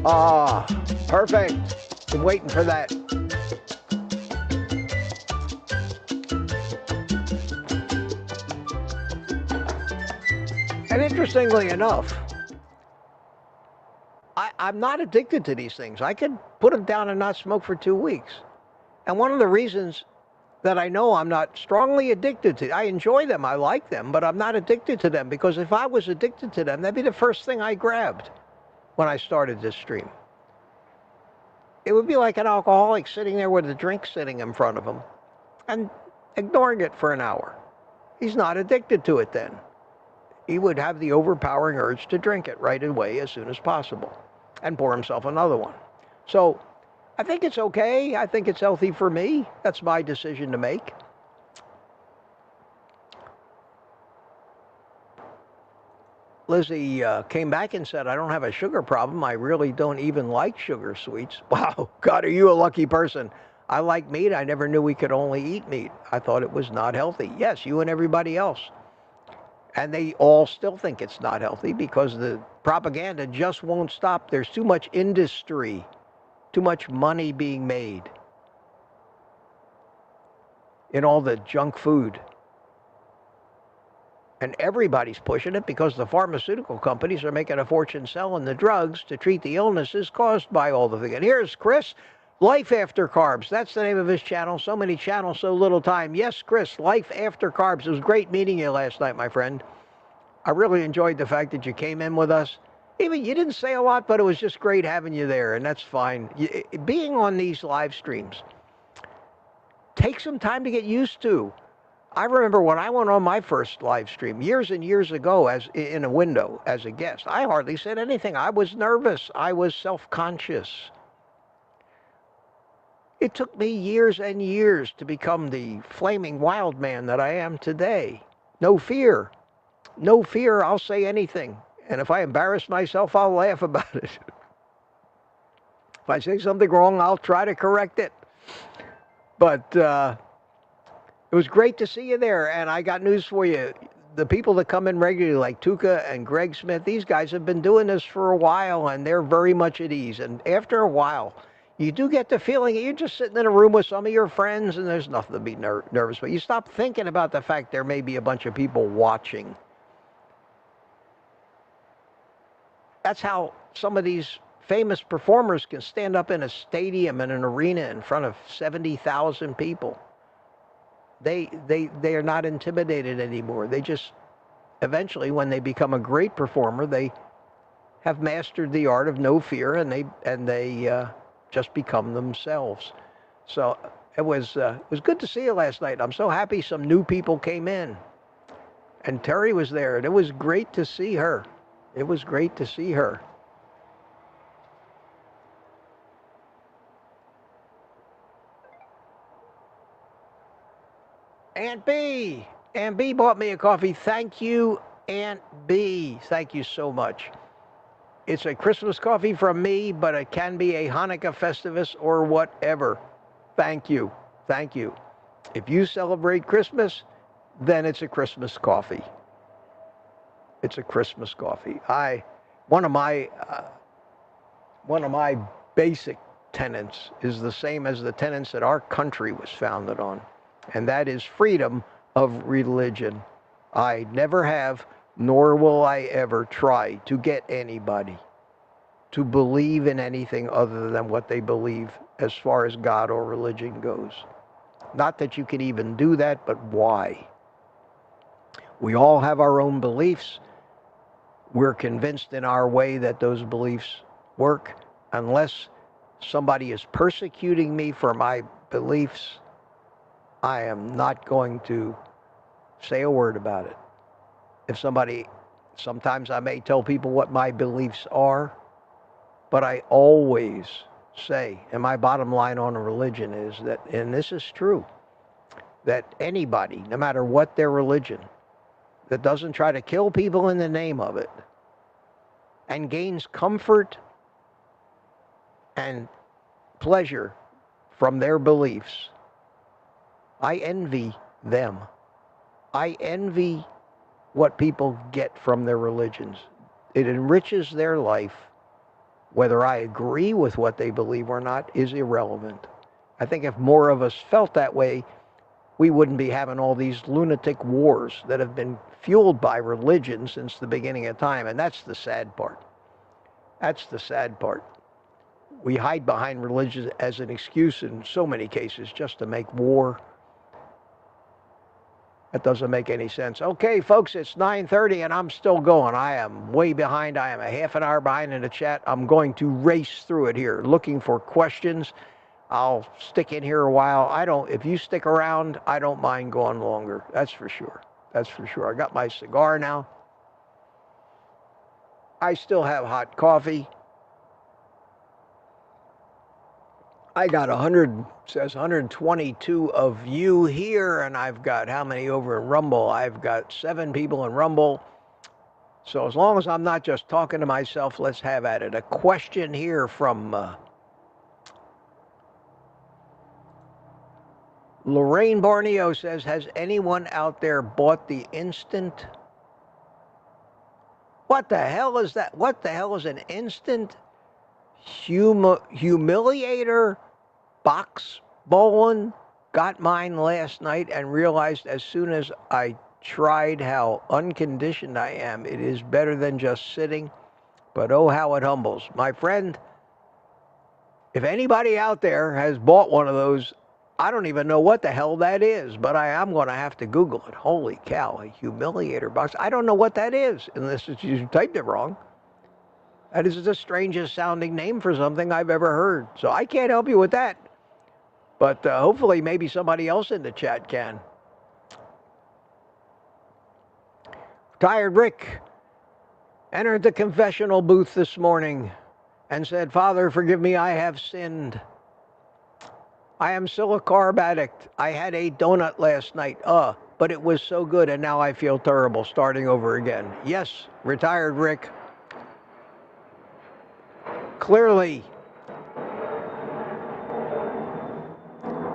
Ah, perfect. Been waiting for that. And interestingly enough, I'm not addicted to these things. I could put them down and not smoke for 2 weeks. And one of the reasons that I know I'm not strongly addicted to, I enjoy them, I like them, but I'm not addicted to them, because if I was addicted to them, that'd be the first thing I grabbed when I started this stream. It would be like an alcoholic sitting there with a drink sitting in front of him and ignoring it for an hour. He's not addicted to it then. He would have the overpowering urge to drink it right away as soon as possible and pour himself another one. So I think it's okay. I think it's healthy for me. That's my decision to make. Lizzie came back and said, I don't have a sugar problem. I really don't even like sugar sweets. Wow, God, are you a lucky person? I like meat. I never knew we could only eat meat. I thought it was not healthy. Yes, you and everybody else. And they all still think it's not healthy because the propaganda just won't stop. There's too much industry, too much money being made in all the junk food. And everybody's pushing it because the pharmaceutical companies are making a fortune selling the drugs to treat the illnesses caused by all the things. And here's Chris, Life After Carbs. That's the name of his channel. So many channels, so little time. Yes, Chris, Life After Carbs. It was great meeting you last night, my friend. I really enjoyed the fact that you came in with us. Even you didn't say a lot, but it was just great having you there, and that's fine. Being on these live streams takes some time to get used to. I remember when I went on my first live stream years and years ago as in a window as a guest, I hardly said anything. I was nervous. I was self-conscious. It took me years and years to become the flaming wild man that I am today. No fear. No fear. I'll say anything. And if I embarrass myself, I'll laugh about it. If I say something wrong, I'll try to correct it. But it was great to see you there, and I got news for you. The people that come in regularly, like Tuka and Greg Smith, these guys have been doing this for a while, and they're very much at ease. And after a while, you do get the feeling that you're just sitting in a room with some of your friends, and there's nothing to be nervous about. You stop thinking about the fact there may be a bunch of people watching. That's how some of these famous performers can stand up in a stadium and an arena in front of 70,000 people. They are not intimidated anymore. They just, eventually, when they become a great performer, they have mastered the art of no fear, and they just become themselves. So it was good to see you last night. I'm so happy some new people came in, and Terry was there, and it was great to see her. It was great to see her. Aunt B bought me a coffee. Thank you, Aunt B, thank you so much. It's a Christmas coffee from me, but it can be a Hanukkah Festivus or whatever. Thank you. Thank you. If you celebrate Christmas, then it's a Christmas coffee. It's a Christmas coffee. One of my basic tenets is the same as the tenets that our country was founded on, and that is freedom of religion. I never have, nor will I ever try to get anybody to believe in anything other than what they believe as far as God or religion goes. Not that you can even do that, but why? We all have our own beliefs. We're convinced in our way that those beliefs work. Unless somebody is persecuting me for my beliefs, I am not going to say a word about it. Sometimes I may tell people what my beliefs are, but I always say, and my bottom line on religion is that, and this is true, that anybody, no matter what their religion, that doesn't try to kill people in the name of it and gains comfort and pleasure from their beliefs, I envy them. I envy what people get from their religions. It enriches their life. Whether I agree with what they believe or not is irrelevant. I think if more of us felt that way, we wouldn't be having all these lunatic wars that have been fueled by religion since the beginning of time. And that's the sad part. That's the sad part. We hide behind religion as an excuse in so many cases just to make war. That doesn't make any sense. Okay, folks, it's 9:30 and I'm still going. I am way behind. I am a half an hour behind in the chat. I'm going to race through it here, looking for questions. I'll stick in here a while. If you stick around, I don't mind going longer. That's for sure. That's for sure. I got my cigar now. I still have hot coffee. I got 122 of you here, and I've got how many over in Rumble? I've got 7 people in Rumble. So as long as I'm not just talking to myself, let's have at it. A question here from Lorraine Borneo says, has anyone out there bought the instant? What the hell is that? What the hell is an instant humiliator box bowling? Got mine last night and realized as soon as I tried how unconditioned I am, it is better than just sitting. But oh, how it humbles. My friend, if anybody out there has bought one of those, I don't even know what the hell that is, but I am going to have to Google it. Holy cow, a humiliator box. I don't know what that is, unless you typed it wrong. That is the strangest sounding name for something I've ever heard. So I can't help you with that. But hopefully maybe somebody else in the chat can. Tired Rick entered the confessional booth this morning and said, Father, forgive me, I have sinned. I am still a carb addict. I had a donut last night. But it was so good, and now I feel terrible, starting over again. Yes, retired Rick. Clearly,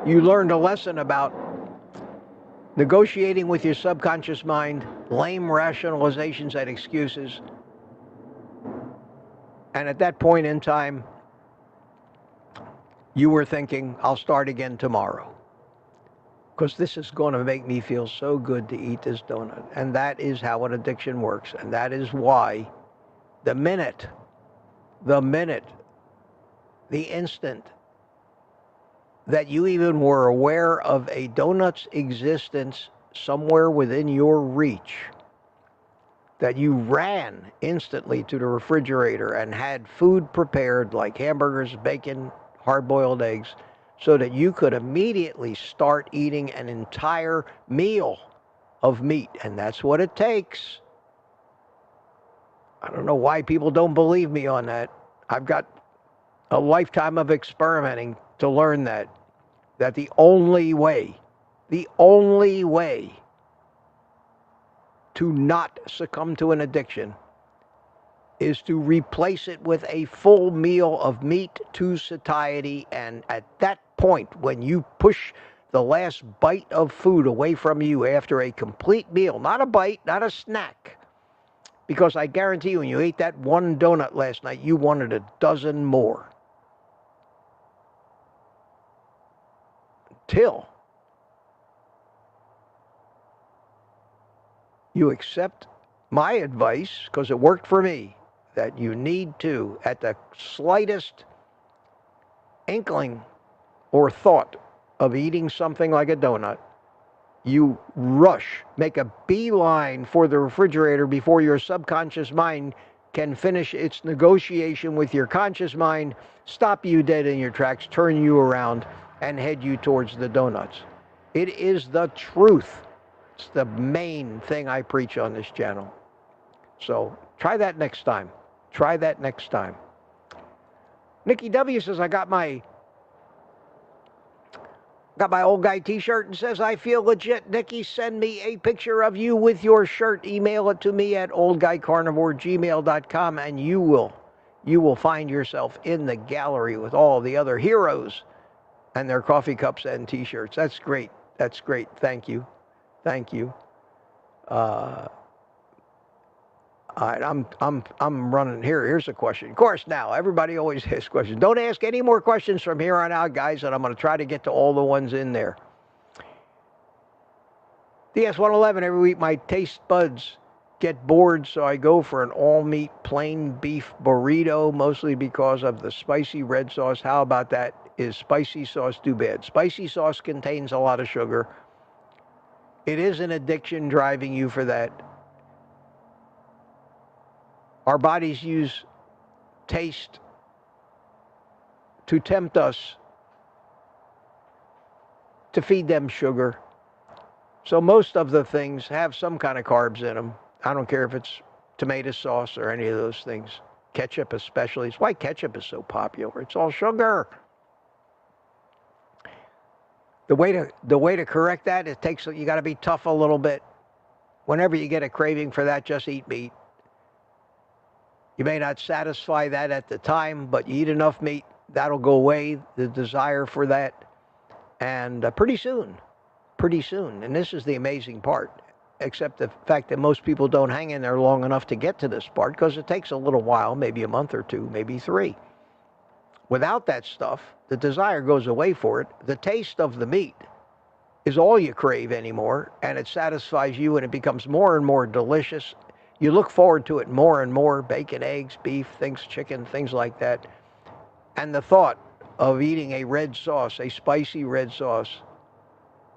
you learned a lesson about negotiating with your subconscious mind, lame rationalizations and excuses. And at that point in time, you were thinking, I'll start again tomorrow, because this is going to make me feel so good to eat this donut. And that is how an addiction works. And that is why the instant that you even were aware of a donut's existence somewhere within your reach, that you ran instantly to the refrigerator and had food prepared like hamburgers, bacon, hard-boiled eggs, so that you could immediately start eating an entire meal of meat. And that's what it takes. I don't know why people don't believe me on that. I've got a lifetime of experimenting to learn that the only way to not succumb to an addiction is to replace it with a full meal of meat to satiety. And at that point, when you push the last bite of food away from you after a complete meal, not a bite, not a snack, because I guarantee you when you ate that one donut last night, you wanted a dozen more. Till you accept my advice, because it worked for me, that you need to, at the slightest inkling or thought of eating something like a donut, you rush, make a beeline for the refrigerator before your subconscious mind can finish its negotiation with your conscious mind, stop you dead in your tracks, turn you around, and head you towards the donuts. It is the truth. It's the main thing I preach on this channel. So try that next time. Try that next time. Nikki W. says, I got my old guy t-shirt and says, I feel legit. Nikki, send me a picture of you with your shirt. Email it to me at oldguycarnivore@gmail.com, and you will find yourself in the gallery with all the other heroes and their coffee cups and t-shirts. That's great. That's great. Thank you. Thank you. All right, I'm running here. Here's a question. Of course, now everybody always asks questions. Don't ask any more questions from here on out, guys, and I'm going to try to get to all the ones in there. DS111, every week my taste buds get bored, so I go for an all-meat plain beef burrito, mostly because of the spicy red sauce. How about that? Is spicy sauce too bad? Spicy sauce contains a lot of sugar. It is an addiction driving you for that. Our bodies use taste to tempt us to feed them sugar. So most of the things have some kind of carbs in them. I don't care if it's tomato sauce or any of those things. Ketchup especially. It's why ketchup is so popular. It's all sugar. The way to correct that, you got to be tough a little bit. Whenever you get a craving for that, just eat meat. You may not satisfy that at the time, but you eat enough meat, that'll go away, the desire for that. And pretty soon, and this is the amazing part, except the fact that most people don't hang in there long enough to get to this part, because it takes a little while, maybe a month or two, maybe 3. Without that stuff, the desire goes away for it. The taste of the meat is all you crave anymore, and it satisfies you, and it becomes more and more delicious. You look forward to it more and more, bacon, eggs, beef, chicken, things like that. And the thought of eating a red sauce, a spicy red sauce,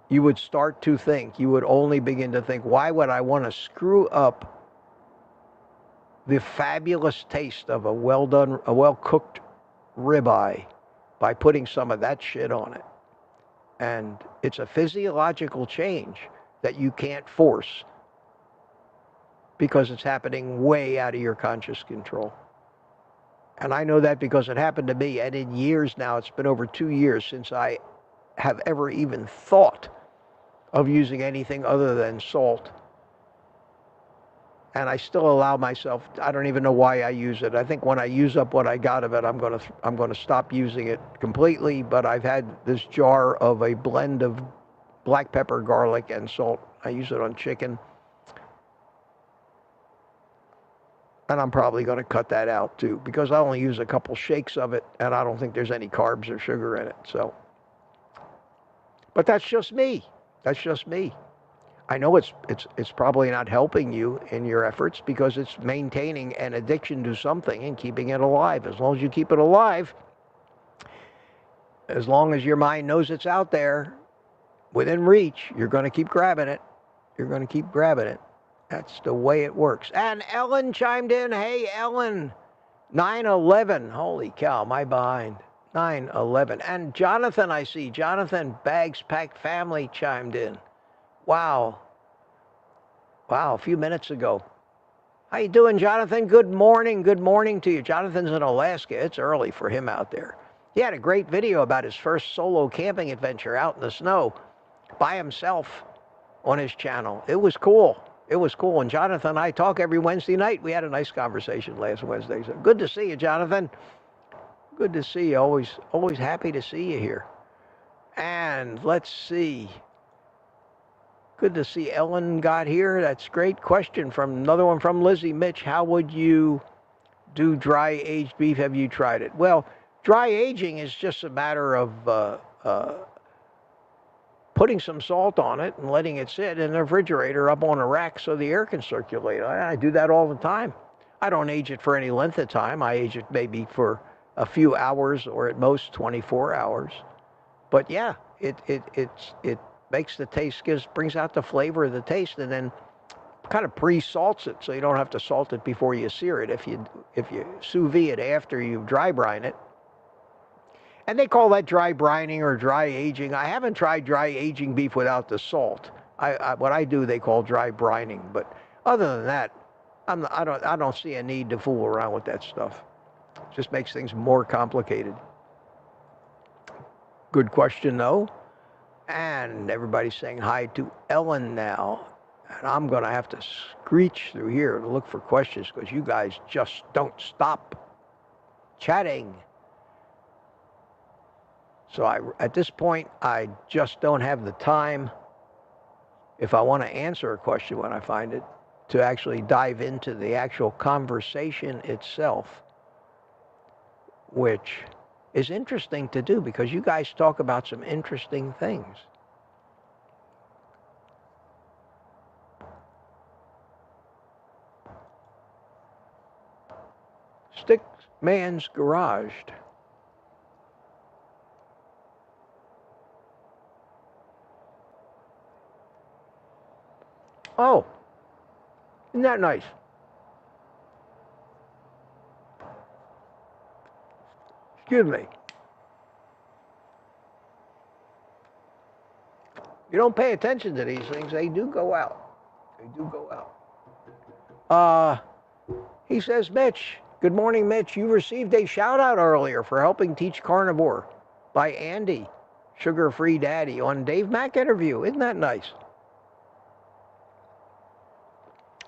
you would start to think, you would only begin to think, why would I want to screw up the fabulous taste of a well-done, a well-cooked ribeye by putting some of that shit on it? And it's a physiological change that you can't force, because it's happening way out of your conscious control. And I know that because it happened to me, and in years now, it's been over 2 years since I have ever even thought of using anything other than salt. And I still allow myself, I don't even know why I use it. I think when I use up what I got of it, I'm going to stop using it completely, but I've had this jar of a blend of black pepper, garlic, and salt. I use it on chicken. And I'm probably going to cut that out too, because I only use a couple shakes of it, and I don't think there's any carbs or sugar in it. So, but that's just me. That's just me. I know it's probably not helping you in your efforts, because it's maintaining an addiction to something and keeping it alive. As long as you keep it alive, as long as your mind knows it's out there, within reach, you're going to keep grabbing it. You're going to keep grabbing it. That's the way it works. And Ellen chimed in. Hey, Ellen, 9/11. Holy cow, my behind. 9/11. And Jonathan, I see. Jonathan, Bags Packed Family, chimed in. Wow. Wow, a few minutes ago. How you doing, Jonathan? Good morning. Good morning to you. Jonathan's in Alaska. It's early for him out there. He had a great video about his first solo camping adventure out in the snow by himself on his channel. It was cool. It was cool. And Jonathan and I talk every Wednesday night. We had a nice conversation last Wednesday. So good to see you, Jonathan. Good to see you. Always happy to see you here. And let's see. Good to see Ellen got here. That's great. Question from another one from Lizzie. Mitch, how would you do dry aged beef? Have you tried it? Well, dry aging is just a matter of putting some salt on it and letting it sit in the refrigerator up on a rack so the air can circulate. I do that all the time. I don't age it for any length of time. I age it maybe for a few hours or at most 24 hours. But yeah, it makes the taste, brings out the flavor of the taste, and then kind of pre-salts it so you don't have to salt it before you sear it. If you sous vide it after you dry brine it. And they call that dry brining or dry aging. I haven't tried dry aging beef without the salt. What I do, they call dry brining. But other than that, I don't see a need to fool around with that stuff. It just makes things more complicated. Good question, though. And everybody's saying hi to Ellen now. And I'm going to have to screech through here to look for questions because you guys just don't stop chatting. So at this point, I just don't have the time, if I want to answer a question when I find it, to actually dive into the actual conversation itself, which is interesting to do because you guys talk about some interesting things. Stickman's Garage. Oh, isn't that nice? Excuse me. You don't pay attention to these things, they do go out. They do go out. He says, Mitch, good morning, Mitch. You received a shout out earlier for helping teach carnivore by Andy, Sugar-Free Daddy, on Dave Mack interview. Isn't that nice?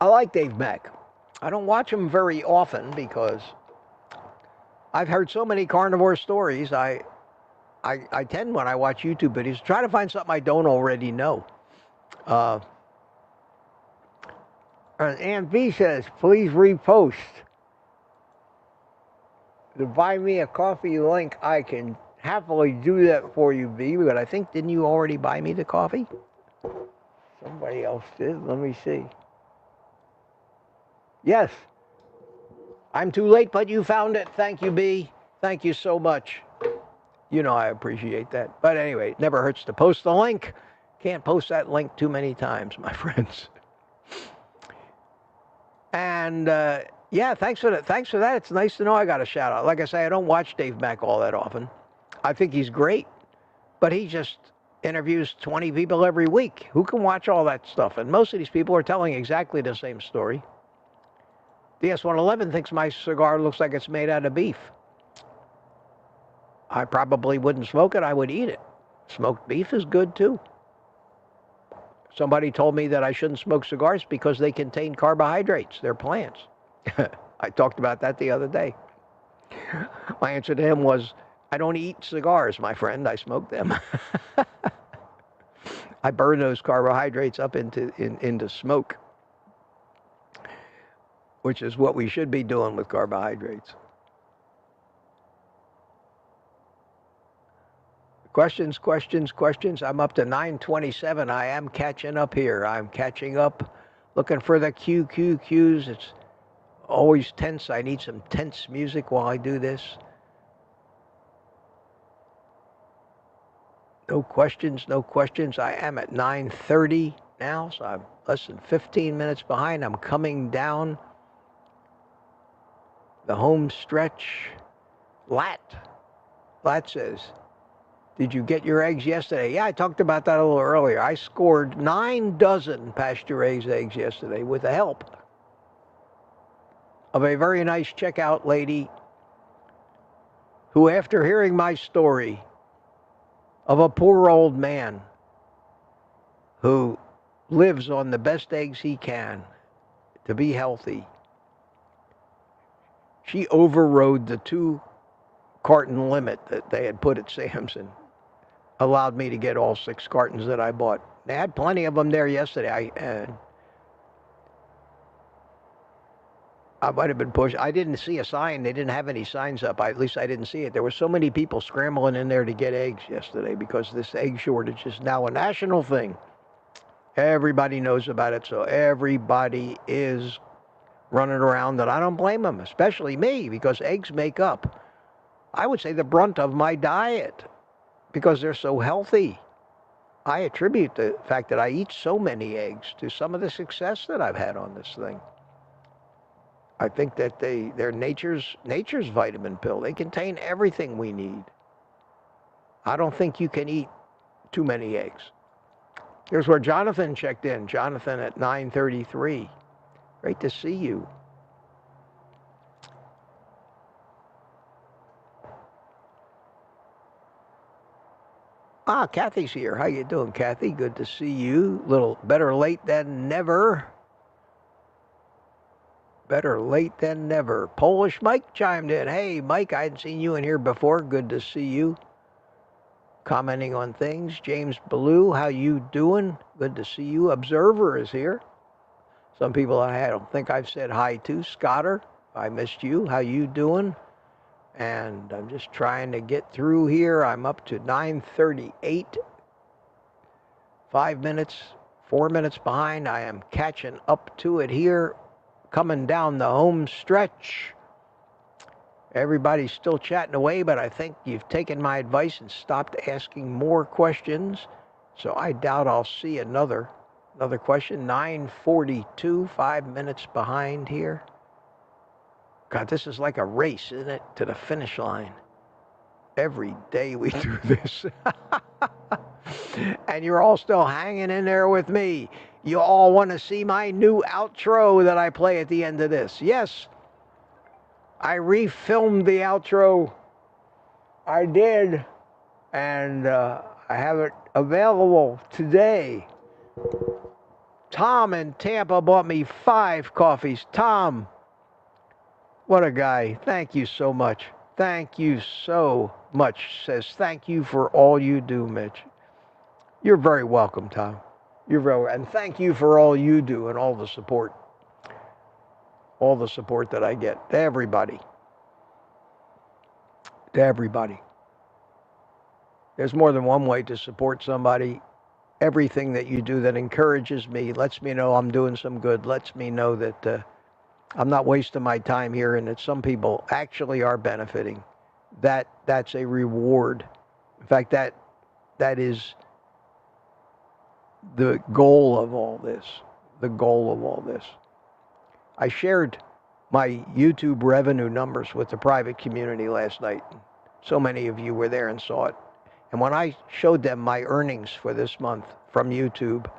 I like Dave Mack. I don't watch him very often because I've heard so many carnivore stories. I tend, when I watch YouTube videos, to try to find something I don't already know. And B says, please repost the Buy Me a Coffee link. I can happily do that for you, B, but I think, didn't you already buy me the coffee? Somebody else did. Let me see. Yes. I'm too late, but you found it. Thank you, B. Thank you so much. You know I appreciate that. But anyway, it never hurts to post the link. Can't post that link too many times, my friends. And yeah, thanks for that. Thanks for that. It's nice to know I got a shout out. Like I say, I don't watch Dave Mack all that often. I think he's great, but he just interviews 20 people every week. Who can watch all that stuff? And most of these people are telling exactly the same story. DS111 thinks my cigar looks like it's made out of beef. I probably wouldn't smoke it. I would eat it. Smoked beef is good, too. Somebody told me that I shouldn't smoke cigars because they contain carbohydrates. They're plants. I talked about that the other day. My answer to him was, I don't eat cigars, my friend. I smoke them. I burn those carbohydrates up into smoke, which is what we should be doing with carbohydrates. Questions, questions, questions. I'm up to 9:27. I am catching up here. I'm catching up, looking for the QQQs. It's always tense. I need some tense music while I do this. No questions, no questions. I am at 9:30 now, so I'm less than 15 minutes behind. I'm coming down the home stretch. Lat says, did you get your eggs yesterday? Yeah, I talked about that a little earlier. I scored 9 dozen pasture-raised eggs yesterday with the help of a very nice checkout lady who, after hearing my story of a poor old man who lives on the best eggs he can to be healthy. She overrode the 2-carton limit that they had put at Sam's and allowed me to get all 6 cartons that I bought. They had plenty of them there yesterday. I might have been pushed. I didn't see a sign. They didn't have any signs up. At least I didn't see it. There were so many people scrambling in there to get eggs yesterday because this egg shortage is now a national thing. Everybody knows about it, so everybody is running around, and I don't blame them, especially me, because eggs make up, I would say, the brunt of my diet because they're so healthy. I attribute the fact that I eat so many eggs to some of the success that I've had on this thing. I think that they're nature's vitamin pill. They contain everything we need. I don't think you can eat too many eggs. Here's where Jonathan checked in. Jonathan at 9:33. Great to see you. Kathy's here. How you doing, Kathy? Good to see you. Little better late than never. Better late than never. Polish Mike chimed in. Hey, Mike, I hadn't seen you in here before. Good to see you. Commenting on things. James Ballou, how you doing? Good to see you. Observer is here. Some people I don't think I've said hi to. Scotter, I missed you. How you doing? And I'm just trying to get through here. I'm up to 9:38. 5 minutes, 4 minutes behind. I am catching up to it here. Coming down the home stretch. Everybody's still chatting away, but I think you've taken my advice and stopped asking more questions. So I doubt I'll see another question. 9:42, 5 minutes behind here. God, this is like a race, isn't it, to the finish line? Every day we do this. And you're all still hanging in there with me. You all want to see my new outro that I play at the end of this. Yes, I refilmed the outro. I did. And I have it available today. Tom in Tampa bought me 5 coffees. Tom, what a guy. Thank you so much. Thank you so much. Says thank you for all you do, Mitch. You're very welcome, Tom. You're very welcome. And thank you for all you do and all the support. All the support that I get. To everybody. To everybody. There's more than one way to support somebody. Everything that you do that encourages me, lets me know I'm doing some good, lets me know that I'm not wasting my time here and that some people actually are benefiting. That's a reward. In fact, that is the goal of all this. The goal of all this. I shared my YouTube revenue numbers with the private community last night. So many of you were there and saw it. And when I showed them my earnings for this month from YouTube,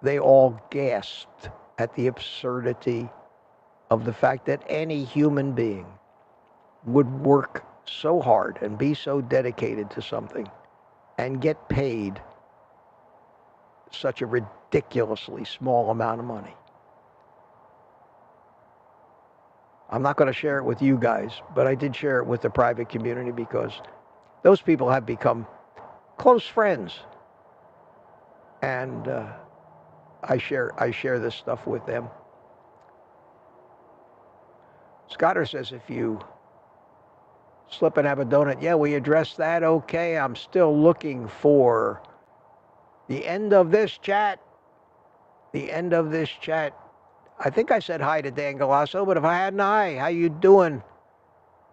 they all gasped at the absurdity of the fact that any human being would work so hard and be so dedicated to something and get paid such a ridiculously small amount of money. I'm not going to share it with you guys, but I did share it with the private community because those people have become close friends. And I share this stuff with them. Scotter says if you slip and have a donut, yeah, we addressed that. Okay, I'm still looking for the end of this chat. The end of this chat. I think I said hi to Dan Galasso, but if I hadn't, hi, how you doing?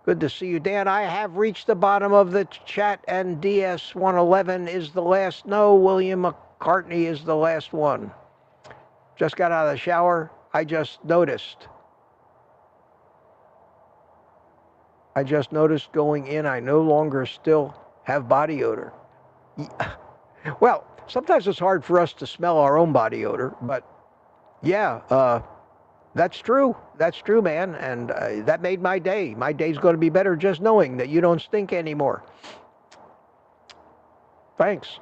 Good to see you, Dan. I have reached the bottom of the chat, and DS111 is the last. No, William McCartney is the last one. Just got out of the shower. I just noticed going in, I no longer still have body odor. Well, sometimes it's hard for us to smell our own body odor, but yeah, that's true. That's true, man. And that made my day. My day's going to be better just knowing that you don't stink anymore. Thanks.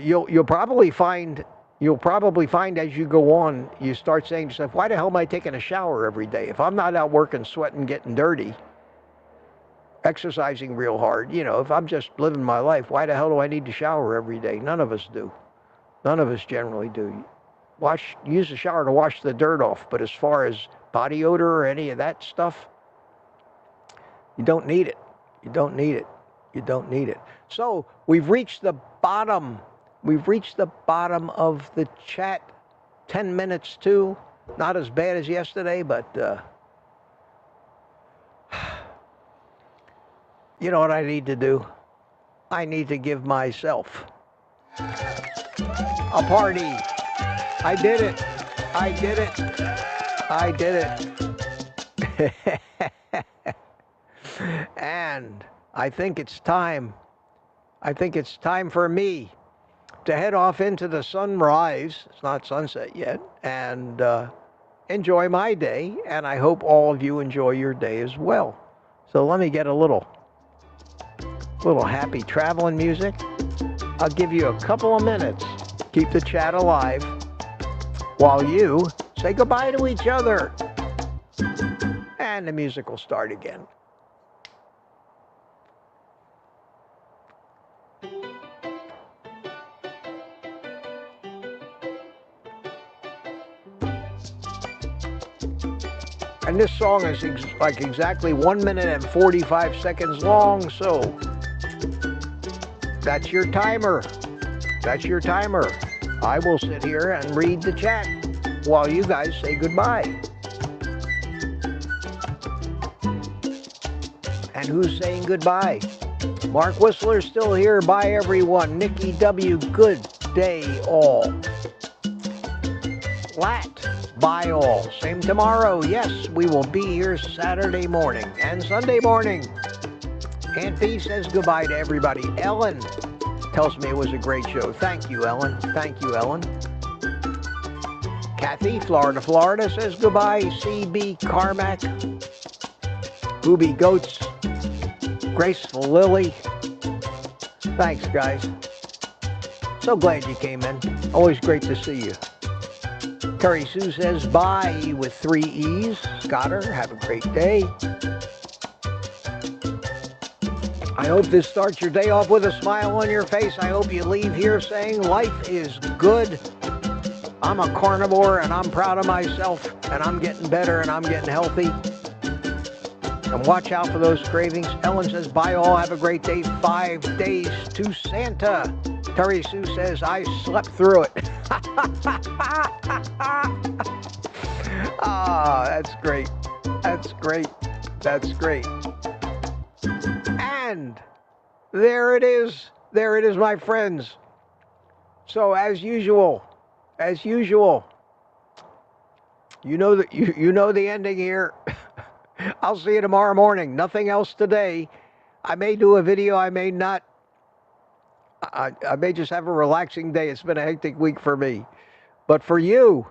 You'll probably find as you go on, you start saying to yourself, why the hell am I taking a shower every day? If I'm not out working, sweating, getting dirty, exercising real hard, if I'm just living my life, why the hell do I need to shower every day? None of us do. None of us generally do. Use the shower to wash the dirt off, but as far as body odor or any of that stuff, you don't need it. You don't need it. You don't need it. So we've reached the bottom. We've reached the bottom of the chat. 10 minutes too. Not as bad as yesterday, but you know what I need to do? I need to give myself a party. I did it. I did it. I did it. And I think it's time. I think it's time for me to head off into the sunrise. It's not sunset yet. And enjoy my day. And I hope all of you enjoy your day as well. So let me get a little happy traveling music. I'll give you a couple of minutes. Keep the chat alive while you say goodbye to each other. And the music will start again. And this song is like exactly 1 minute and 45 seconds long, so that's your timer. That's your timer. I will sit here and read the chat while you guys say goodbye. And who's saying goodbye? Mark Whistler's still here. Bye, everyone. Nikki W., good day all. Lat, bye all. Same tomorrow. Yes, we will be here Saturday morning and Sunday morning. Aunt B says goodbye to everybody. Ellen tells me it was a great show. Thank you, Ellen. Thank you, Ellen. Kathy, Florida, says goodbye. CB Carmack. Booby Goats. Graceful Lily. Thanks, guys. So glad you came in. Always great to see you. Terry Sue says bye with 3 E's. Scotter, have a great day. I hope this starts your day off with a smile on your face. I hope you leave here saying life is good. I'm a carnivore and I'm proud of myself and I'm getting better and I'm getting healthy. And watch out for those cravings. Ellen says bye all, have a great day. 5 days to Santa. Terry Sue says I slept through it. Ah, that's great. That's great. That's great. And there it is. There it is, my friends. So as usual, you know the ending here. I'll see you tomorrow morning. Nothing else today. I may do a video. I may not. I may just have a relaxing day. It's been a hectic week for me. But for you,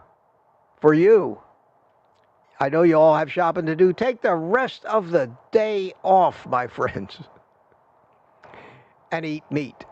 I know you all have shopping to do. Take the rest of the day off, my friends, and eat meat.